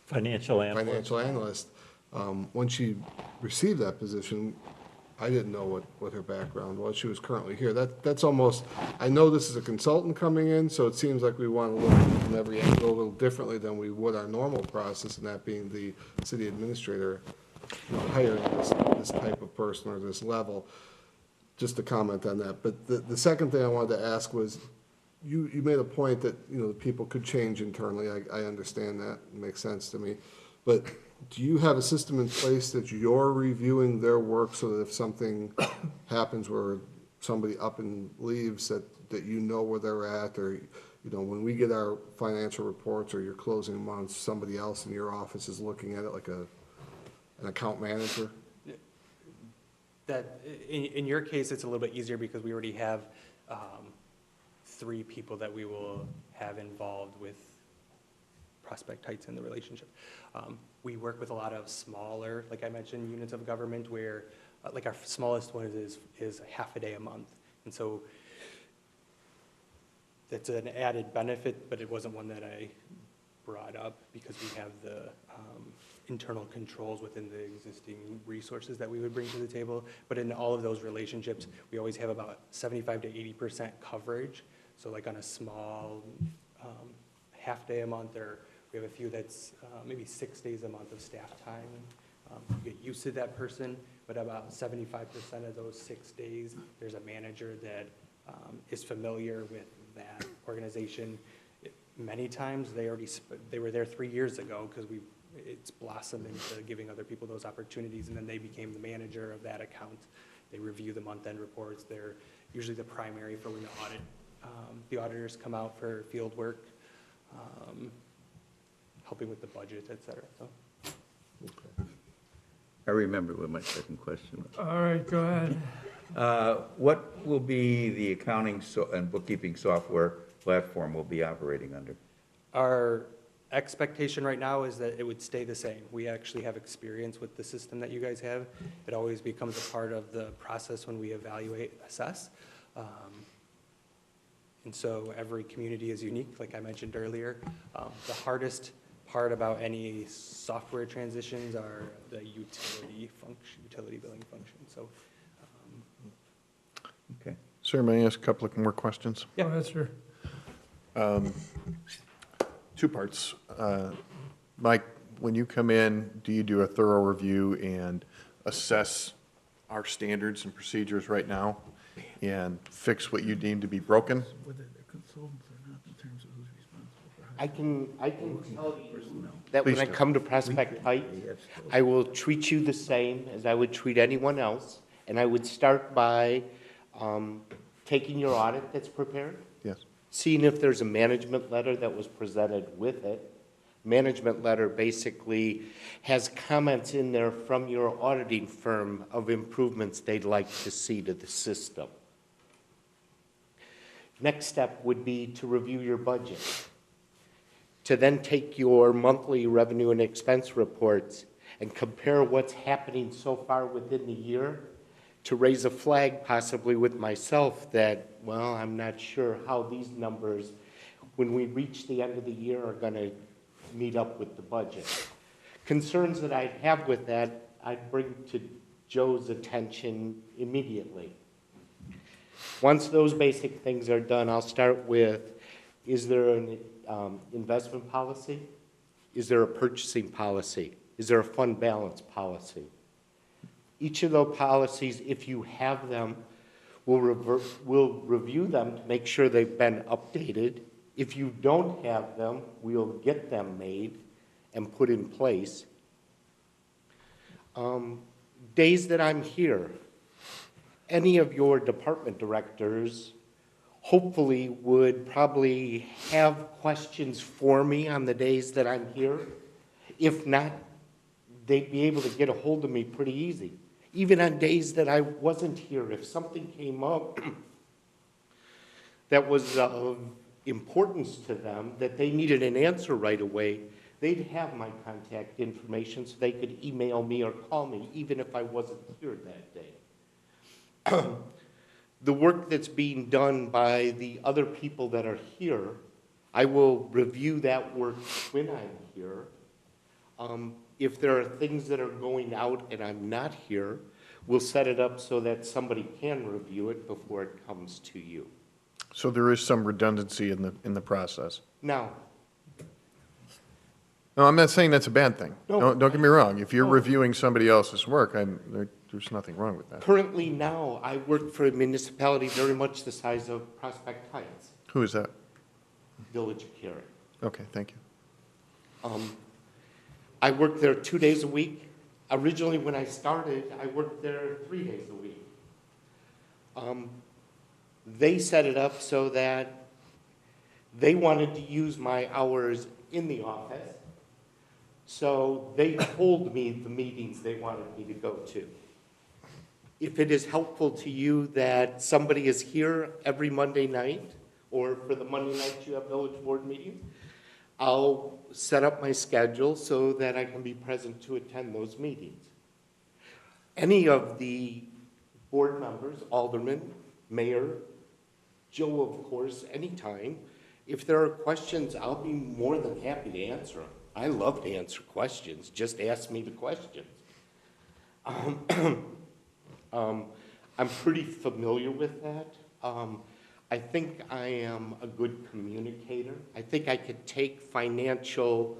Financial analyst. financial analyst. When she received that position, I didn't know what her background was. She was currently here. That's almost, I know this is a consultant coming in, so it seems like we want to look at every angle a little differently than we would our normal process, and that being the city administrator hiring this type of person or this level. Just to comment on that. But the second thing I wanted to ask was, you made a point that, the people could change internally. I understand that. It makes sense to me. But do you have a system in place that you're reviewing their work so that if something happens where somebody up and leaves, that you know where they're at? Or, when we get our financial reports or your closing months, somebody else in your office is looking at it like an account manager? That, in your case, it's a little bit easier because we already have 3 people that we will have involved with Prospect Heights in the relationship. We work with a lot of smaller, like I mentioned, units of government where, like our smallest one is half a day a month. And so that's an added benefit, but it wasn't one that I brought up because we have the internal controls within the existing resources that we would bring to the table. But in all of those relationships, we always have about 75 to 80% coverage. So like on a small half day a month, or we have a few that's maybe 6 days a month of staff time. You get used to that person, but about 75% of those 6 days, there's a manager that is familiar with that organization. Many times they were there 3 years ago because it's blossomed into giving other people those opportunities, and then they became the manager of that account. They review the month-end reports. They're usually the primary for when the auditors come out for field work, helping with the budget, et cetera. So. I remember what my second question was. All right, go ahead. What will be the accounting and bookkeeping software platform we'll be operating under? Our expectation right now is that it would stay the same. We actually have experience with the system that you guys have. It always becomes a part of the process when we evaluate, assess. And so every community is unique, like I mentioned earlier. The hardest part about any software transitions are the utility billing function. So, okay. Sir, may I ask a couple of more questions? Yeah, go ahead, sir. 2 parts. Mike, when you come in, do you do a thorough review and assess our standards and procedures right now and fix what you deem to be broken? I can tell you that when Please I do. come to Prospect Heights, I will treat you the same as I would treat anyone else, and I would start by taking your audit that's prepared. Yes. Seeing if there's a management letter that was presented with it. Management letter basically has comments in there from your auditing firm of improvements they'd like to see to the system. Next step would be to review your budget. To then take your monthly revenue and expense reports and compare what's happening so far within the year to raise a flag possibly with myself that, well, I'm not sure how these numbers, when we reach the end of the year, are going to meet up with the budget. Concerns that I have with that, I'd bring to Joe's attention immediately. Once those basic things are done, I'll start with, is there an investment policy? Is there a purchasing policy? Is there a fund balance policy? Each of those policies, if you have them, we'll review them to make sure they've been updated. If you don't have them, we'll get them made and put in place. Days that I'm here, any of your department directors hopefully would probably have questions for me on the days that I'm here. If not, they'd be able to get a hold of me pretty easy. Even on days that I wasn't here, if something came up that was of importance to them, that they needed an answer right away, they'd have my contact information so they could email me or call me, even if I wasn't here that day. The work that's being done by the other people that are here, I will review that work when I'm here. If there are things that are going out and I'm not here, we'll set it up so that somebody can review it before it comes to you. So there is some redundancy in the process. Now, No, I'm not saying that's a bad thing. No. Don't get me wrong. If you're reviewing somebody else's work, there's nothing wrong with that. currently now, I work for a municipality very much the size of Prospect Heights, Who is that? Village of Cary. Okay, thank you. I work there 2 days a week. Originally, when I started, I worked there 3 days a week. They set it up so that they wanted to use my hours in the office, so they told me the meetings they wanted me to go to. If it is helpful to you that somebody is here every Monday night, or for the Monday nights you have village board meetings, I'll set up my schedule so that I can be present to attend those meetings. Any of the board members, aldermen, mayor, Joe, of course, anytime, if there are questions, I'll be more than happy to answer them. I love to answer questions. Just ask me the questions. I'm pretty familiar with that. I think I am a good communicator. I think I could take financial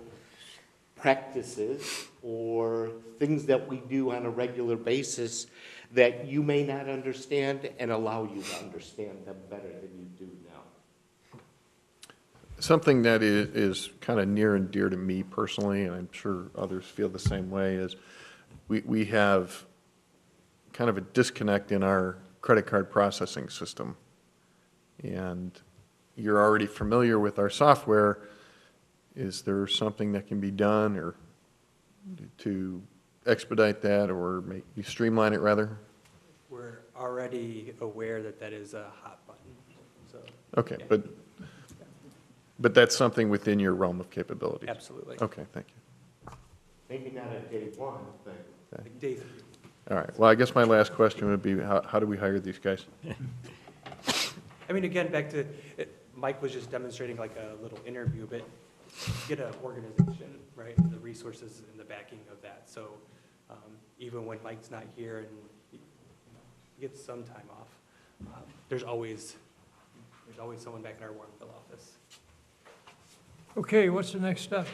practices or things that we do on a regular basis that you may not understand and allow you to understand them better than you do now. Something that is kind of near and dear to me personally, and I'm sure others feel the same way, is we have kind of a disconnect in our credit card processing system. And you're already familiar with our software. Is there something that can be done or to expedite that or make you streamline it rather? We're already aware that that is a hot button, so. Okay, yeah. but that's something within your realm of capabilities? Absolutely. Okay, thank you. Maybe not at day one, but Like day 3. All right, well, I guess my last question would be, how do we hire these guys? I mean, again, back to, Mike was just demonstrating like a little interview, but get an organization, right? The resources and the backing of that. So even when Mike's not here and he gets some time off, there's always someone back in our Warrenville office. Okay, what's the next step?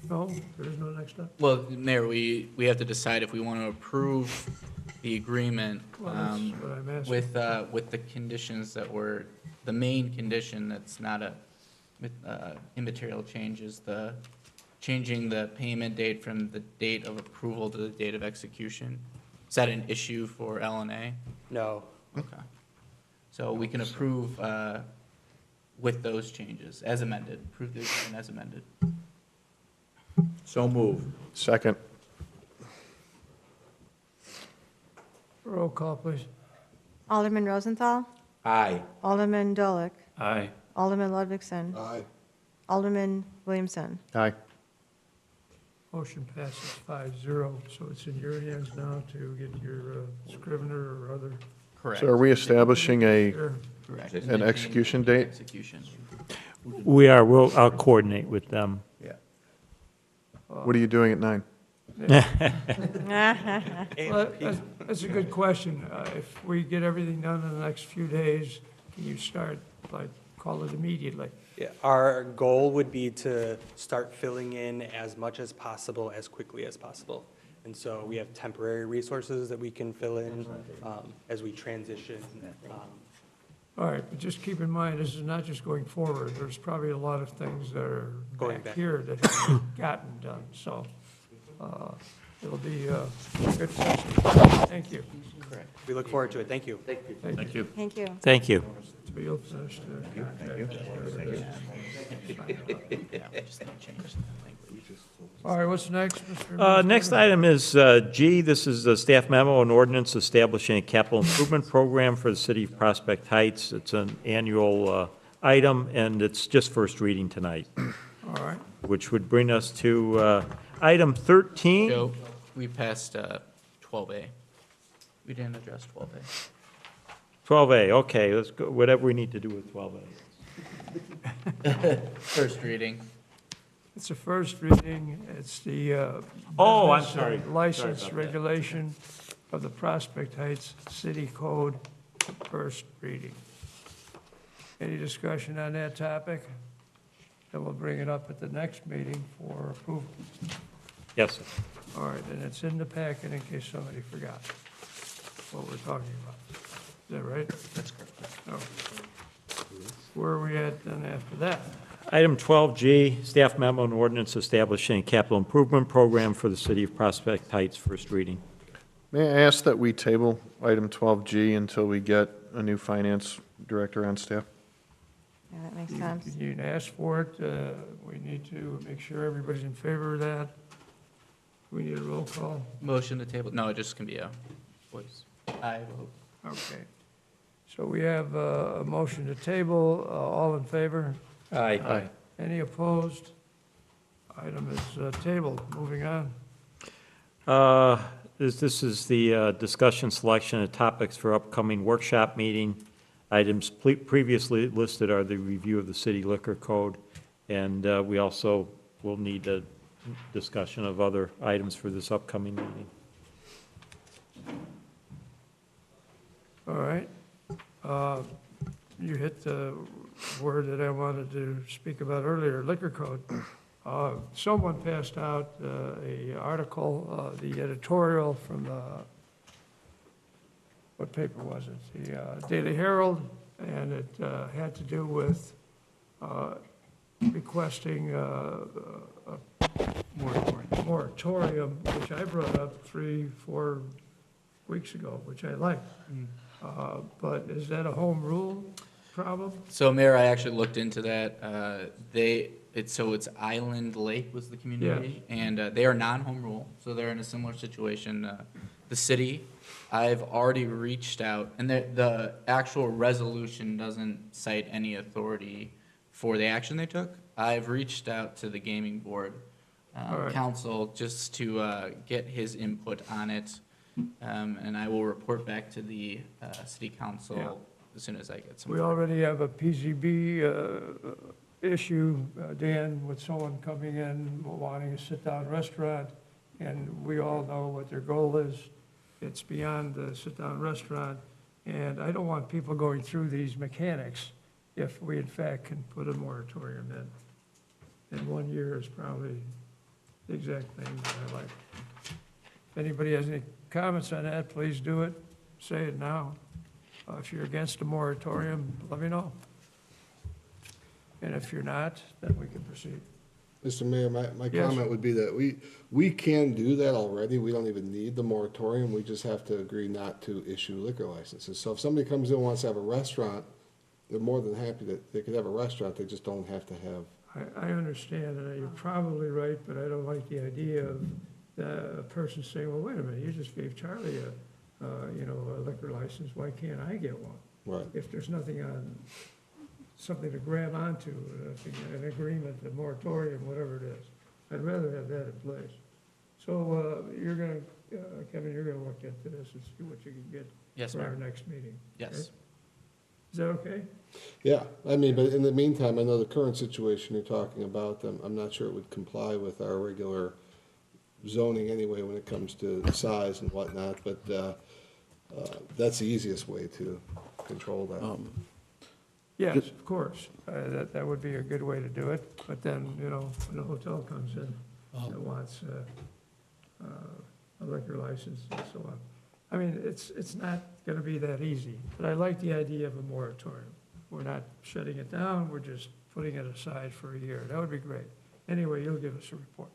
No, there is no next step? Well, Mayor, we have to decide if we want to approve the agreement Well, that's what I'm asking. with the conditions that were, the main condition that's not a immaterial change is the changing the payment date from the date of approval to the date of execution. Is that an issue for LNA? No. Okay. So we can approve with those changes as amended, approve the agreement as amended. So move. Second. Roll call, please. Alderman Rosenthal, Aye. Alderman Dolick, Aye. Alderman Ludwigson, Aye. Alderman Williamson. Aye. Motion passes 5-0, so it's in your hands now to get your scrivener or other. Correct. So are we establishing Sure. Correct. an execution date? Execution. We are, I'll coordinate with them. Yeah. What are you doing at 9? Well, that's a good question. If we get everything done in the next few days, can you start, like, call it immediately? Yeah, our goal would be to start filling in as much as possible, as quickly as possible. And so we have temporary resources that we can fill in as we transition. All right, but just keep in mind, this is not just going forward. There's probably a lot of things that are Going back back. here that haven't gotten done, so it'll be a good session. Thank you. Correct. We look forward to it. Thank you. Thank you. Thank you. Thank you. So you'll finish the All right, what's next, Mr. Next item is G. This is a staff memo and ordinance establishing a capital improvement program for the city of Prospect Heights. It's an annual item, and it's just first reading tonight, All right. which would bring us to item 13. Joe, we passed 12A. We didn't address 12A. 12A, okay, let's go, whatever we need to do with 12A. First reading. It's a first reading. It's the Oh, I'm business sorry. and license Sorry about that. regulation of the Prospect Heights City Code, first reading. Any discussion on that topic? Then we'll bring it up at the next meeting for approval. Yes, sir. All right, and it's in the packet in case somebody forgot what we're talking about. Is that right? That's correct. Oh. Where are we at then after that? Item 12G, staff memo and ordinance establishing a capital improvement program for the city of Prospect Heights, first reading. May I ask that we table item 12G until we get a new finance director on staff? Yeah, that makes sense. You can ask for it. We need to make sure everybody's in favor of that. We need a roll call. Motion to table, no, it just can be a voice. I vote. Okay. So we have a motion to table. All in favor? Aye. Any opposed? Item is tabled. Moving on. This is the discussion selection of topics for upcoming workshop meeting. Items previously listed are the review of the city liquor code, and we also will need a discussion of other items for this upcoming meeting. All right. You hit the word that I wanted to speak about earlier, liquor code. Someone passed out a article, the editorial from the, what paper was it? The Daily Herald, and it had to do with requesting a moratorium, which I brought up 3-4 weeks ago, which I like. But is that a home rule problem? So Mayor, I actually looked into that. It's Island Lake was the community, and they are non-home rule, so they're in a similar situation. The city, I've already reached out, and the actual resolution doesn't cite any authority for the action they took. I've reached out to the gaming board council just to get his input on it, and I will report back to the city council as soon as I get some. We already have a PZB issue, Dan, with someone coming in wanting a sit-down restaurant, and we all know what their goal is. It's beyond the sit-down restaurant, and I don't want people going through these mechanics if we in fact can put a moratorium in. And 1 year is probably the exact thing that I like. If anybody has any comments on that, please do it. Say it now. If you're against a moratorium, let me know. And if you're not, then we can proceed. Mr. Mayor, my Yes. comment would be that we can do that already. We don't even need the moratorium. We just have to agree not to issue liquor licenses. So if somebody comes in and wants to have a restaurant, they're more than happy that they could have a restaurant. They just don't have to have. I understand, and you're probably right, but I don't like the idea of a person saying, well, wait a minute, you just gave Charlie a liquor license, why can't I get one? Right. If there's nothing on, something to grab onto, an agreement, a moratorium, whatever it is. I'd rather have that in place. So you're going to, Kevin, you're going to look into this and see what you can get Yes, for our ma'am. next meeting. Yes. okay? Is that okay? Yeah, I mean, but in the meantime, I know the current situation you're talking about, I'm not sure it would comply with our regular zoning anyway when it comes to size and whatnot, but that's the easiest way to control that. Yes, of course. That would be a good way to do it. But then, you know, when a hotel comes in that wants a liquor license and so on. I mean, it's not going to be that easy. But I like the idea of a moratorium. We're not shutting it down, we're just putting it aside for a year. That would be great. Anyway, you'll give us a report.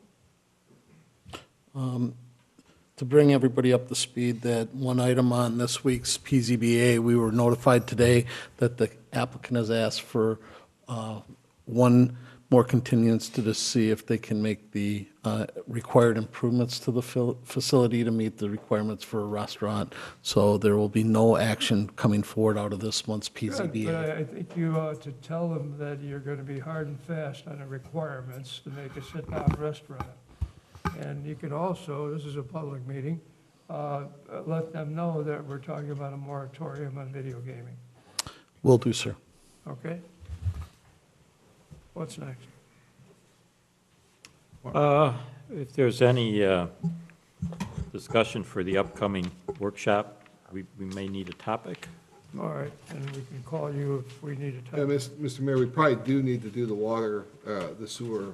To bring everybody up to speed, that one item on this week's PZBA, we were notified today that the applicant has asked for one more continuance to just see if they can make the required improvements to the facility to meet the requirements for a restaurant. So there will be no action coming forward out of this month's Good, PZBA. but I think you ought to tell them that you're going to be hard and fast on the requirements to make a sit-down restaurant. And you can also, this is a public meeting, let them know that we're talking about a moratorium on video gaming. Will do, sir. Okay? What's next? If there's any discussion for the upcoming workshop, we may need a topic. All right, and we can call you if we need a Yeah, time. Mr. Mayor, we probably do need to do the water, the sewer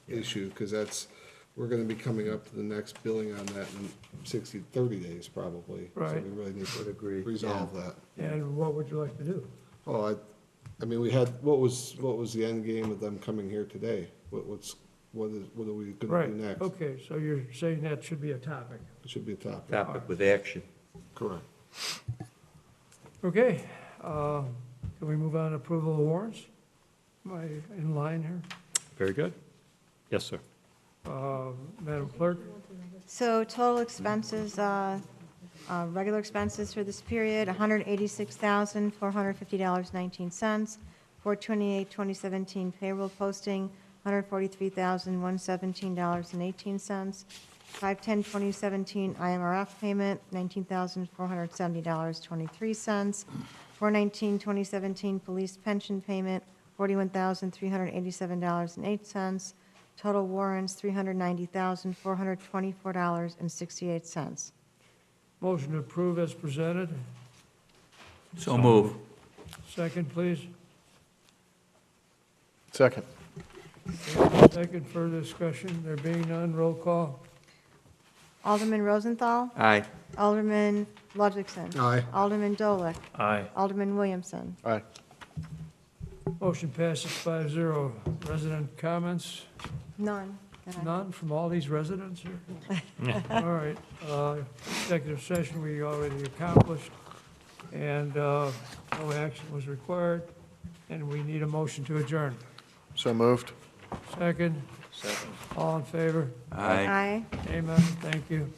issue, because we're going to be coming up to the next billing on that in 30 days probably. So Right. we really need to resolve that. And what would you like to do? Oh, I mean, we had, what was the end game of them coming here today? What are we going to Right, do next? okay, so you're saying that should be a topic. It should be a topic. Topic with action. Correct. Okay, can we move on to approval of warrants? Am I in line here? Very good. Yes, sir. Madam Clerk? So total expenses, regular expenses for this period, $186,450.19. 4/28/2017 payroll posting, $143,117.18. 5/10/2017 IMRF payment, $19,470.23. 4/19/2017 police pension payment, $41,387.08. Total warrants, $390,424.68. Motion to approve as presented. So move. Second, please. Second. Second, further discussion. There being none, roll call. Alderman Rosenthal. Aye. Alderman Ludwigson. Aye. Alderman Dolick. Aye. Alderman Williamson. Aye. Motion passes 5-0. Resident comments? None. that I- None from all these residents here? All right, executive session we already accomplished, and no action was required, and we need a motion to adjourn. So moved. Second? Second. All in favor? Aye. Amen, thank you.